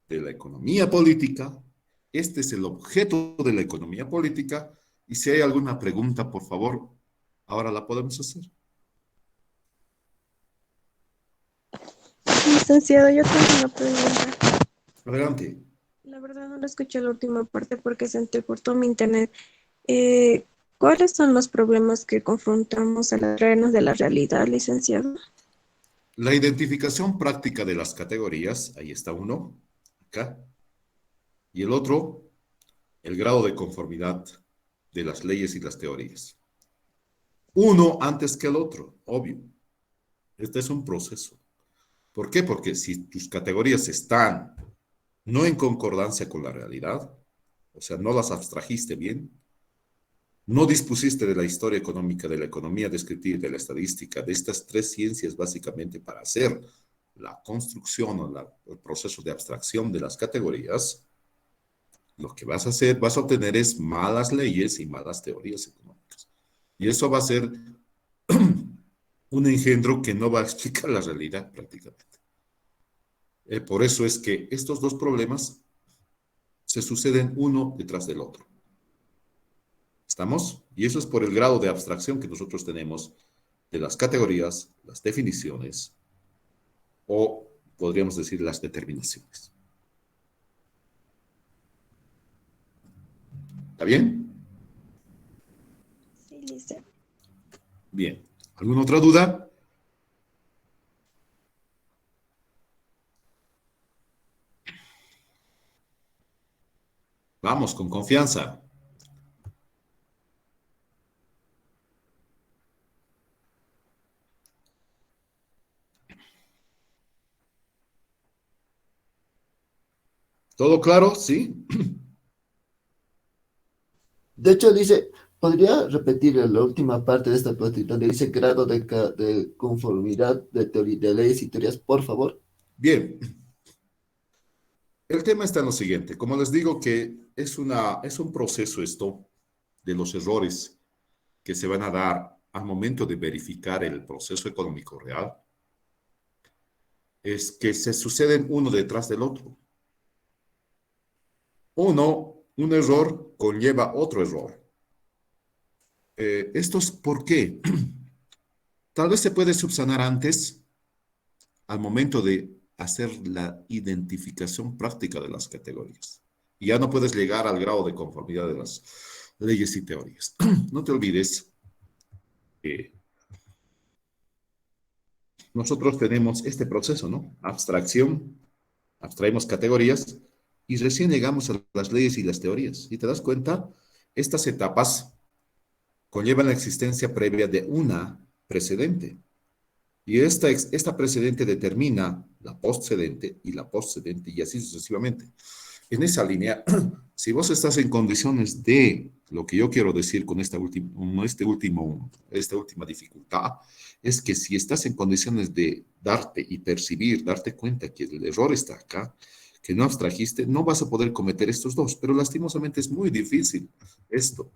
de la economía política, este es el objeto de la economía política, y si hay alguna pregunta, por favor, ahora la podemos hacer. Licenciado, yo tengo una pregunta. Adelante. La verdad no la escuché la última parte porque se entrecortó mi internet. Eh, ¿Cuáles son los problemas que confrontamos al traernos de la realidad, licenciado? La identificación práctica de las categorías, ahí está uno, acá, y el otro, el grado de conformidad de las leyes y las teorías. Uno antes que el otro, obvio. Este es un proceso. ¿Por qué? Porque si tus categorías están no en concordancia con la realidad, o sea, no las abstrajiste bien, no dispusiste de la historia económica, de la economía descriptiva y de la estadística, de estas tres ciencias básicamente para hacer la construcción o el proceso de abstracción de las categorías, lo que vas a hacer, vas a obtener es malas leyes y malas teorías económicas. Y eso va a ser un engendro que no va a explicar la realidad prácticamente. Por eso es que estos dos problemas se suceden uno detrás del otro. ¿Estamos? Y eso es por el grado de abstracción que nosotros tenemos de las categorías, las definiciones o podríamos decir las determinaciones. ¿Está bien? Sí, licenciado. Bien. ¿Alguna otra duda? Vamos, con confianza. ¿Todo claro? ¿Sí? De hecho, dice, ¿podría repetir la última parte de esta parte donde dice grado de conformidad de leyes y teorías, por favor? Bien. El tema está en lo siguiente. Como les digo que es un proceso esto de los errores que se van a dar al momento de verificar el proceso económico real, es que se suceden uno detrás del otro. Un error conlleva otro error. ¿Esto es por qué? Tal vez se puede subsanar antes, al momento de hacer la identificación práctica de las categorías. Y ya no puedes llegar al grado de conformidad de las leyes y teorías. No te olvides nosotros tenemos este proceso, ¿no? Abstracción, abstraemos categorías y recién llegamos a las leyes y las teorías. ¿Y te das cuenta? Estas etapas conllevan la existencia previa de una precedente. Y esta precedente determina la postcedente y la postcedente y así sucesivamente. En esa línea, si vos estás en condiciones de, lo que yo quiero decir con esta última dificultad, es que si estás en condiciones de darte y percibir, darte cuenta que el error está acá, que no abstrajiste, no vas a poder cometer estos dos, pero lastimosamente es muy difícil esto.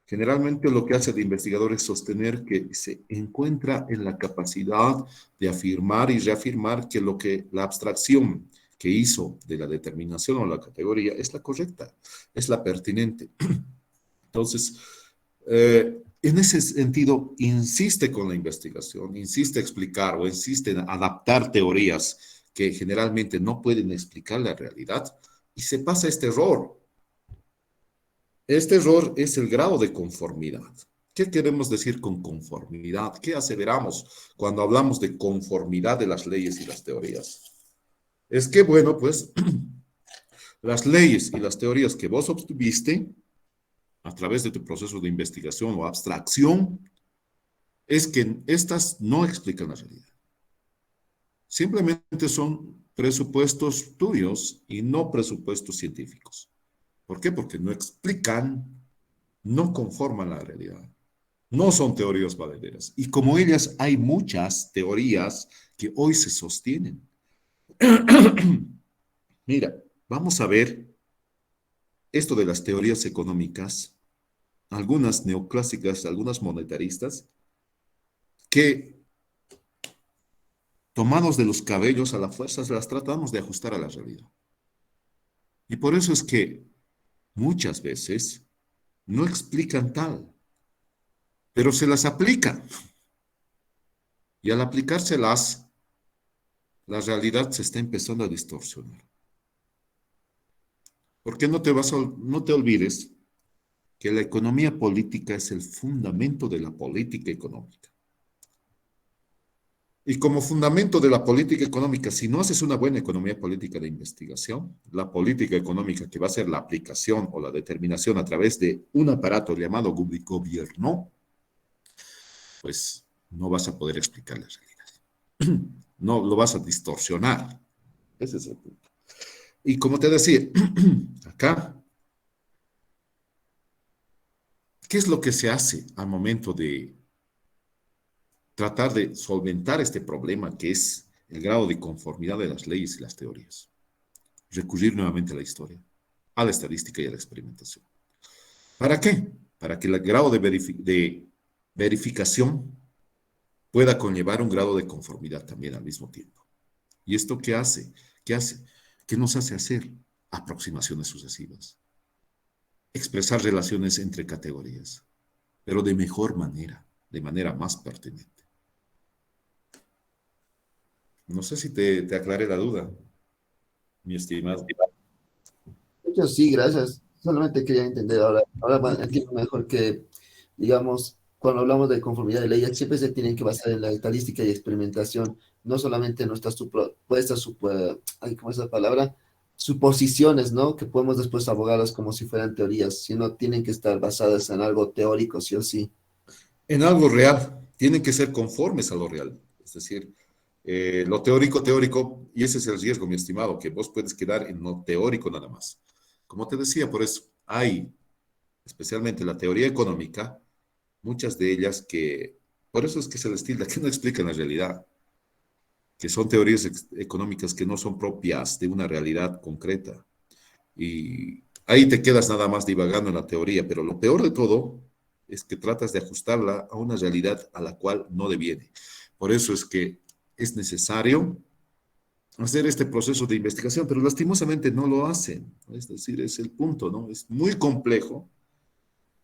Generalmente lo que hace el investigador es sostener que se encuentra en la capacidad de afirmar y reafirmar que la abstracción que hizo de la determinación o la categoría es la correcta, es la pertinente. Entonces, en ese sentido, insiste con la investigación, insiste a explicar o insiste en adaptar teorías que generalmente no pueden explicar la realidad y se pasa este error. Este error es el grado de conformidad. ¿Qué queremos decir con conformidad? ¿Qué aseveramos cuando hablamos de conformidad de las leyes y las teorías? Es que, bueno, pues, las leyes y las teorías que vos obtuviste a través de tu proceso de investigación o abstracción, es que estas no explican la realidad. Simplemente son presupuestos tuyos y no presupuestos científicos. ¿Por qué? Porque no explican, no conforman la realidad. No son teorías valederas. Y como ellas, hay muchas teorías que hoy se sostienen. Mira, vamos a ver esto de las teorías económicas, algunas neoclásicas, algunas monetaristas, que tomados de los cabellos a la fuerza las tratamos de ajustar a la realidad. Y por eso es que muchas veces no explican tal, pero se las aplican. Y al aplicárselas, la realidad se está empezando a distorsionar. Porque no te olvides que la economía política es el fundamento de la política económica. Y como fundamento de la política económica, si no haces una buena economía política de investigación, la política económica que va a ser la aplicación o la determinación a través de un aparato llamado gobierno, pues no vas a poder explicar la realidad. No, lo vas a distorsionar. Ese es el punto. Y como te decía, acá, ¿qué es lo que se hace al momento de tratar de solventar este problema que es el grado de conformidad de las leyes y las teorías? Recurrir nuevamente a la historia, a la estadística y a la experimentación. ¿Para qué? Para que el grado de verificación pueda conllevar un grado de conformidad también al mismo tiempo. ¿Y esto qué hace? ¿Qué nos hace hacer? Aproximaciones sucesivas. Expresar relaciones entre categorías, pero de mejor manera, de manera más pertinente. No sé si te aclaré la duda, mi estimado. De hecho, sí, gracias. Solamente quería entender ahora bueno, entiendo mejor que, digamos, cuando hablamos de conformidad de leyes, siempre se tienen que basar en la estadística y experimentación, no solamente en nuestras supuestas, ¿cómo es la palabra? Suposiciones, ¿no? Que podemos después abogarlas como si fueran teorías, sino tienen que estar basadas en algo teórico, sí o sí. En algo real, tienen que ser conformes a lo real. Es decir, lo teórico, y ese es el riesgo, mi estimado, que vos puedes quedar en lo teórico nada más. Como te decía, por eso hay, especialmente la teoría económica, muchas de ellas por eso es que se les tilda que no explican la realidad, que son teorías económicas que no son propias de una realidad concreta. Y ahí te quedas nada más divagando en la teoría, pero lo peor de todo es que tratas de ajustarla a una realidad a la cual no deviene. Por eso es que es necesario hacer este proceso de investigación, pero lastimosamente no lo hacen. Es decir, es el punto, ¿no? Es muy complejo.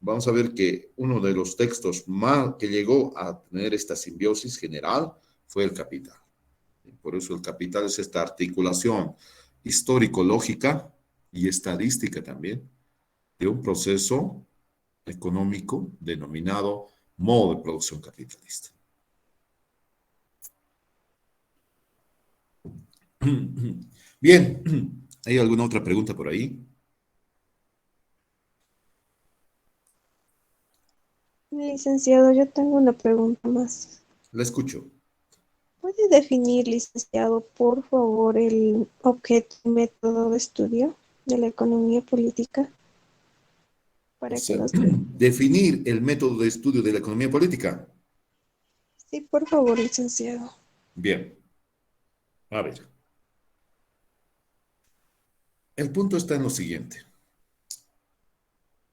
Vamos a ver que uno de los textos más que llegó a tener esta simbiosis general fue el Capital. Por eso el Capital es esta articulación histórico-lógica y estadística también de un proceso económico denominado modo de producción capitalista. Bien, ¿hay alguna otra pregunta por ahí? Licenciado, yo tengo una pregunta más. La escucho. ¿Puede definir, licenciado, por favor, el objeto y método de estudio de la economía política O para que sea, los... definir el método de estudio de la economía política. Sí, por favor, licenciado. Bien, a ver. El punto está en lo siguiente.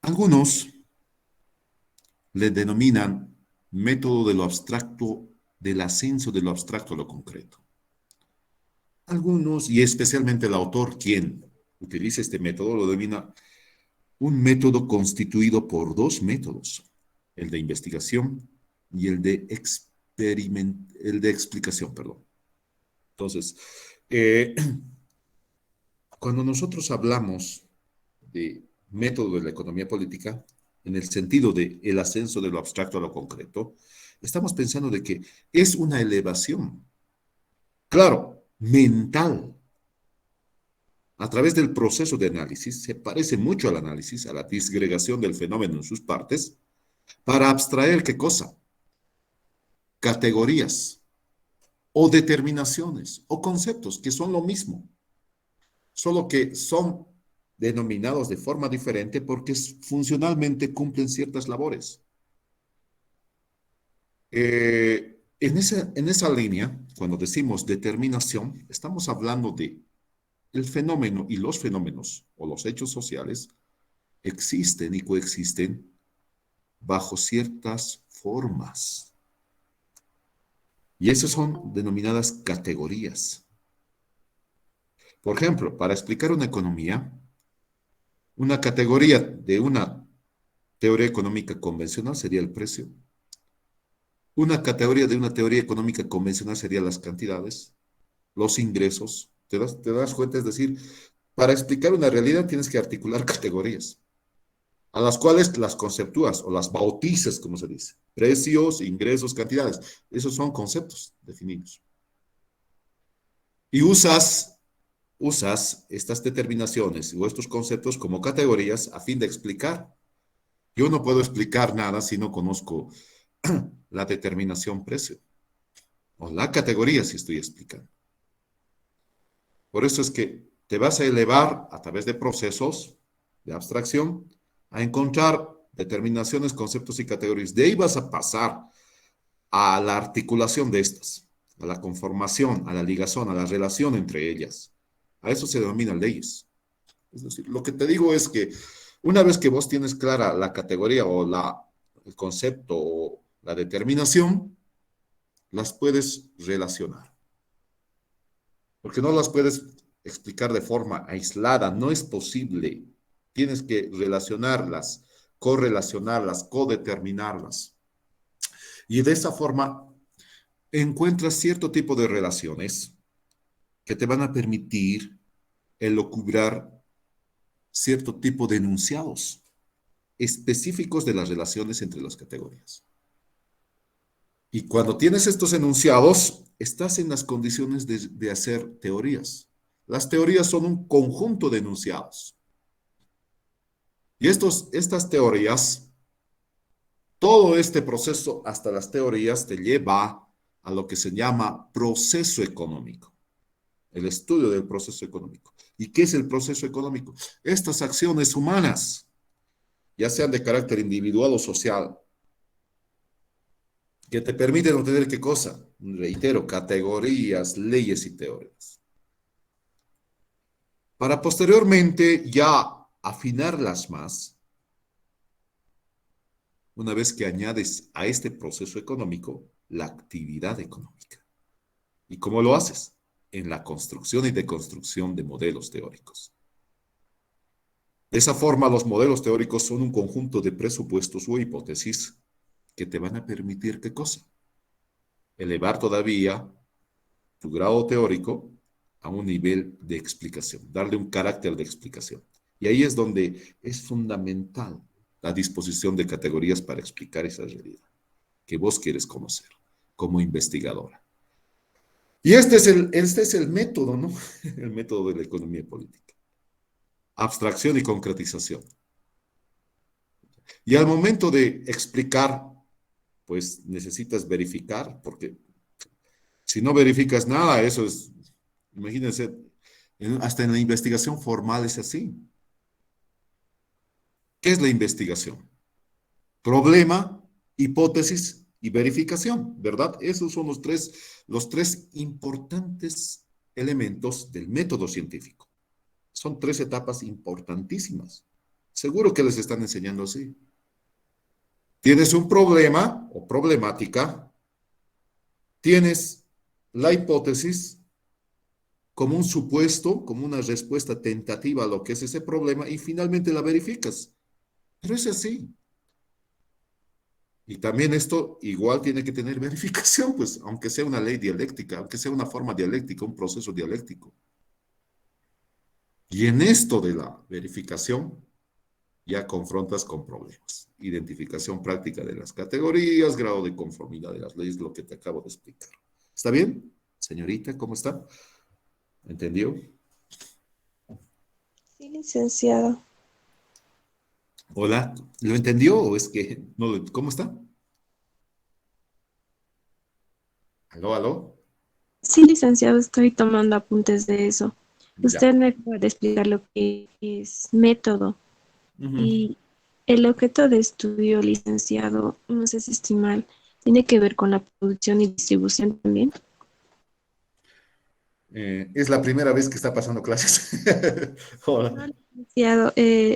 Algunos le denominan método de lo abstracto, del ascenso de lo abstracto a lo concreto. Algunos, y especialmente el autor, quien utiliza este método, lo denomina un método constituido por dos métodos, el de investigación y el de explicación, perdón. Entonces, eh, cuando nosotros hablamos de método de la economía política, en el sentido de el ascenso de lo abstracto a lo concreto, estamos pensando de que es una elevación, claro, mental, a través del proceso de análisis, se parece mucho al análisis, a la disgregación del fenómeno en sus partes, para abstraer qué cosa, categorías o determinaciones o conceptos que son lo mismo, solo que son denominados de forma diferente porque funcionalmente cumplen ciertas labores. En esa línea, cuando decimos determinación, estamos hablando de el fenómeno y los fenómenos o los hechos sociales existen y coexisten bajo ciertas formas. Y esas son denominadas categorías. Por ejemplo, para explicar una economía, una categoría de una teoría económica convencional sería el precio. Una categoría de una teoría económica convencional sería las cantidades, los ingresos. ¿Te das cuenta? Es decir, para explicar una realidad tienes que articular categorías, a las cuales las conceptúas o las bautizas, como se dice. Precios, ingresos, cantidades. Esos son conceptos definidos. Y usas estas determinaciones o estos conceptos como categorías a fin de explicar. Yo no puedo explicar nada si no conozco la determinación precio o la categoría si estoy explicando. Por eso es que te vas a elevar a través de procesos de abstracción a encontrar determinaciones, conceptos y categorías. De ahí vas a pasar a la articulación de estas, a la conformación, a la ligazón, a la relación entre ellas. A eso se denominan leyes. Es decir, lo que te digo es que una vez que vos tienes clara la categoría o el concepto o la determinación, las puedes relacionar. Porque no las puedes explicar de forma aislada, no es posible. Tienes que relacionarlas, correlacionarlas, codeterminarlas. Y de esa forma encuentras cierto tipo de relaciones que te van a permitir elucubrar cierto tipo de enunciados específicos de las relaciones entre las categorías. Y cuando tienes estos enunciados, estás en las condiciones de hacer teorías. Las teorías son un conjunto de enunciados. Y estas teorías, todo este proceso hasta las teorías te lleva a lo que se llama proceso económico, el estudio del proceso económico. ¿Y qué es el proceso económico? Estas acciones humanas, ya sean de carácter individual o social, que te permiten obtener qué cosa, reitero, categorías, leyes y teorías. Para posteriormente ya afinarlas más, una vez que añades a este proceso económico la actividad económica. ¿Y cómo lo haces? En la construcción y deconstrucción de modelos teóricos. De esa forma, los modelos teóricos son un conjunto de presupuestos o hipótesis que te van a permitir ¿qué cosa? Elevar todavía tu grado teórico a un nivel de explicación, darle un carácter de explicación. Y ahí es donde es fundamental la disposición de categorías para explicar esa realidad. que vos quieres conocer como investigadora. Y este es el método, ¿no? El método de la economía política. Abstracción y concretización. Y al momento de explicar, pues necesitas verificar, porque si no verificas nada, eso es, imagínense, hasta en la investigación formal es así. ¿Qué es la investigación? Problema, hipótesis y verificación, ¿verdad? Esos son los tres importantes elementos del método científico. Son 3 etapas importantísimas. Seguro que les están enseñando así. Tienes un problema o problemática, tienes la hipótesis como un supuesto, como una respuesta tentativa a lo que es ese problema y finalmente la verificas. Pero es así. Y también esto igual tiene que tener verificación, pues, aunque sea una ley dialéctica, aunque sea una forma dialéctica, un proceso dialéctico. Y en esto de la verificación, ya confrontas con problemas. Identificación práctica de las categorías, grado de conformidad de las leyes, lo que te acabo de explicar. ¿Está bien? Señorita, ¿cómo está? ¿Entendió? Sí, licenciado. Hola, ¿lo entendió o es que no lo... ¿Cómo está? ¿Aló, aló? Sí, licenciado, estoy tomando apuntes de eso. Ya. Usted me puede explicar lo que es método Ujú. y el objeto de estudio, licenciado, no sé si estoy mal, tiene que ver con la producción y distribución también. Es la primera vez que está pasando clases. No, Hola. licenciado,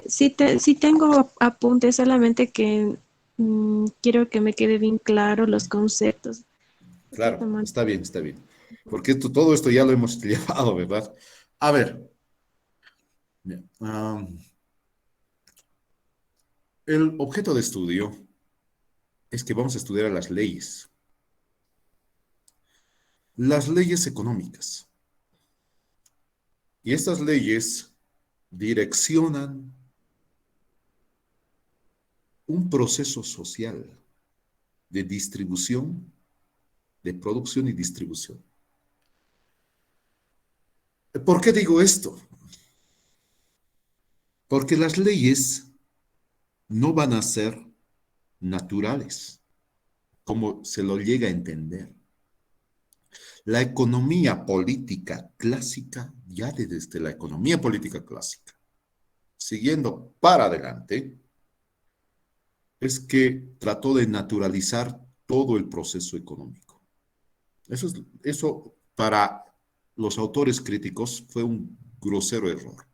sí tengo apuntes, solamente que quiero que me quede bien claro los conceptos. Estoy Claro, tomando. está bien, está bien. Porque todo esto ya lo hemos llevado, ¿verdad? A ver, ya, el objeto de estudio es que vamos a estudiar las leyes económicas. Y estas leyes direccionan un proceso social de distribución, de producción y distribución. ¿Por qué digo esto? Porque las leyes no van a ser naturales, como se lo llega a entender. La economía política clásica, ya desde la economía política clásica, siguiendo para adelante, es que trató de naturalizar todo el proceso económico. Eso para los autores críticos fue un grosero error.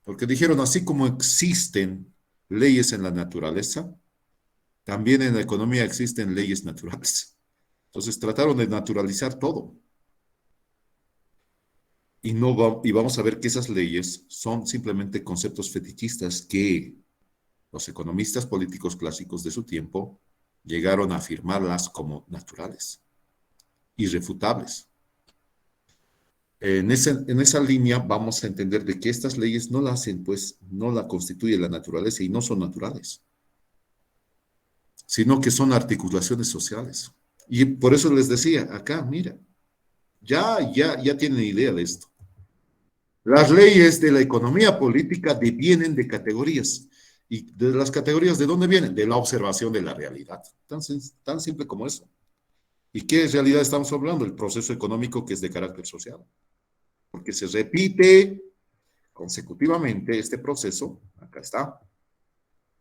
Porque dijeron, así como existen leyes en la naturaleza, también en la economía existen leyes naturales. Entonces trataron de naturalizar todo. Y vamos a ver que esas leyes son simplemente conceptos fetichistas que los economistas políticos clásicos de su tiempo llegaron a afirmarlas como naturales, irrefutables. En esa línea vamos a entender de que estas leyes no la hacen, pues, no la constituye la naturaleza y no son naturales, sino que son articulaciones sociales. Y por eso les decía, acá, mira, ya tienen idea de esto. Las leyes de la economía política devienen de categorías. ¿Y de las categorías de dónde vienen? De la observación de la realidad. Tan simple como eso. ¿Y qué realidad estamos hablando? El proceso económico que es de carácter social. Porque se repite consecutivamente este proceso, acá está,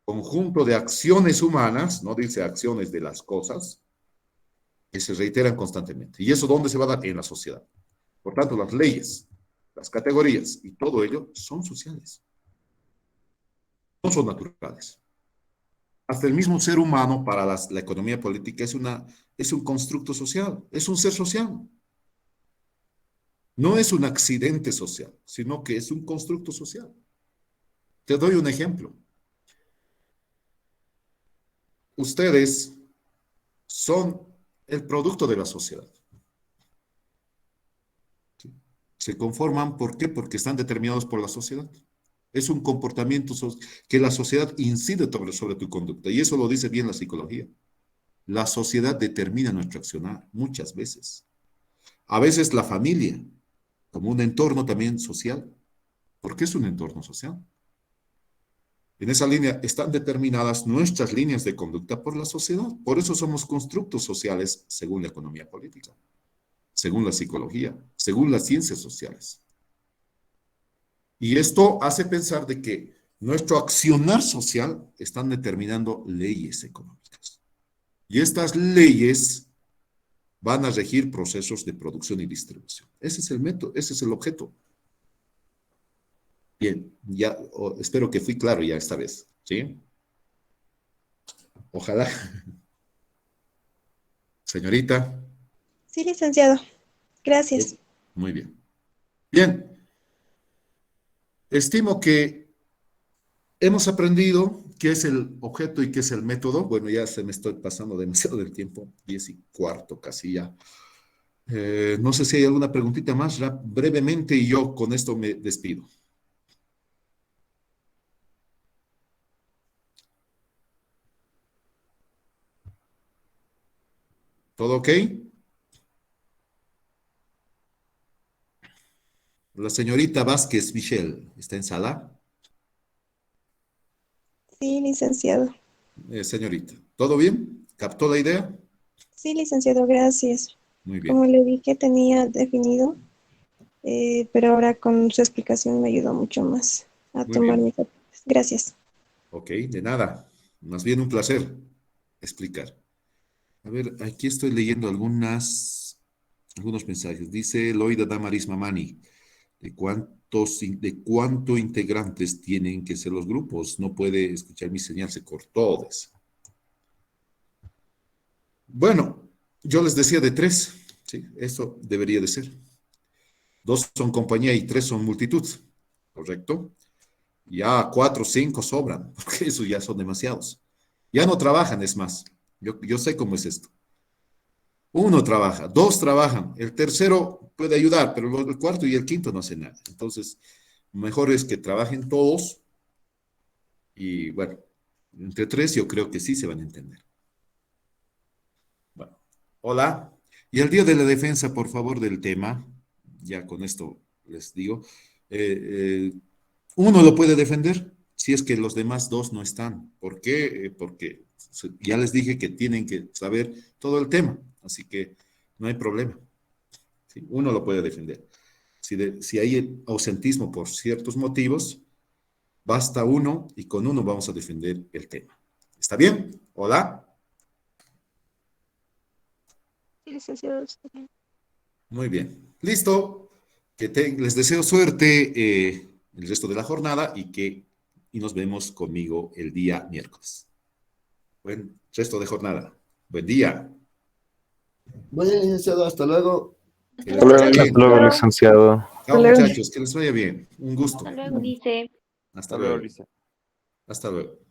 conjunto de acciones humanas, no dice acciones de las cosas, que se reiteran constantemente. ¿Y eso dónde se va a dar? En la sociedad. Por tanto, las leyes, las categorías y todo ello son sociales, no son naturales. Hasta el mismo ser humano para la economía política es un constructo social, es un ser social. No es un accidente social, sino que es un constructo social. Te doy un ejemplo. Ustedes son el producto de la sociedad. ¿Sí? Se conforman, ¿por qué? Porque están determinados por la sociedad. Es un comportamiento que la sociedad incide sobre tu conducta, y eso lo dice bien la psicología. la sociedad determina nuestro accionar, muchas veces. A veces la familia, como un entorno también social. ¿Por qué es un entorno social? En esa línea están determinadas nuestras líneas de conducta por la sociedad. Por eso somos constructos sociales según la economía política, según la psicología, según las ciencias sociales. Y esto hace pensar de que nuestro accionar social están determinando leyes económicas. Y estas leyes van a regir procesos de producción y distribución. Ese es el método, ese es el objeto. Bien, ya espero que fui claro ya esta vez, ¿sí? Ojalá. Señorita. Sí, licenciado. Gracias. Muy bien. Bien. Estimo que hemos aprendido qué es el objeto y qué es el método. Bueno, ya se me estoy pasando demasiado del tiempo, 10:15 casi ya. No sé si hay alguna preguntita más brevemente y yo con esto me despido. ¿Todo ok? La señorita Vázquez Michelle, ¿está en sala? Sí, licenciado. Señorita, ¿todo bien? ¿Captó la idea? Sí, licenciado, gracias. Muy Como bien. le dije, tenía definido, pero ahora con su explicación me ayudó mucho más a Muy tomar bien. mis apuntes. Gracias. Ok, de nada. Más bien un placer explicar. A ver, aquí estoy leyendo algunos mensajes. Dice Loida Damaris Mamani, ¿de cuánto integrantes tienen que ser los grupos? No puede escuchar mi señal, se cortó. Bueno, yo les decía de 3, ¿sí? Eso debería de ser. 2 son compañía y 3 son multitud, ¿correcto? Ya 4, 5 sobran, porque eso ya son demasiados. Ya no trabajan, es más. Yo sé cómo es esto. 1 trabaja, 2 trabajan, el tercero puede ayudar, pero el cuarto y el quinto no hacen nada. Entonces, mejor es que trabajen todos y bueno, entre 3 yo creo que sí se van a entender. Bueno, hola. Y el día de la defensa, por favor, del tema, ya con esto les digo, uno lo puede defender si es que los demás 2 no están. ¿Por qué? Porque ya les dije que tienen que saber todo el tema, así que no hay problema. ¿Sí? Uno lo puede defender. Si hay ausentismo por ciertos motivos, basta uno y con uno vamos a defender el tema. ¿Está bien? Hola. Sí, licenciado. Está bien. Muy bien. Listo. Les deseo suerte el resto de la jornada y nos vemos conmigo el día miércoles. Buen resto de jornada. Buen día. Bueno, licenciado, hasta luego. Que les vaya Hasta luego, bien. licenciado. Chao, luego. muchachos. Que les vaya bien. Un gusto. Hasta luego, dice. Hasta Hasta luego, luego. Lisa. Hasta luego.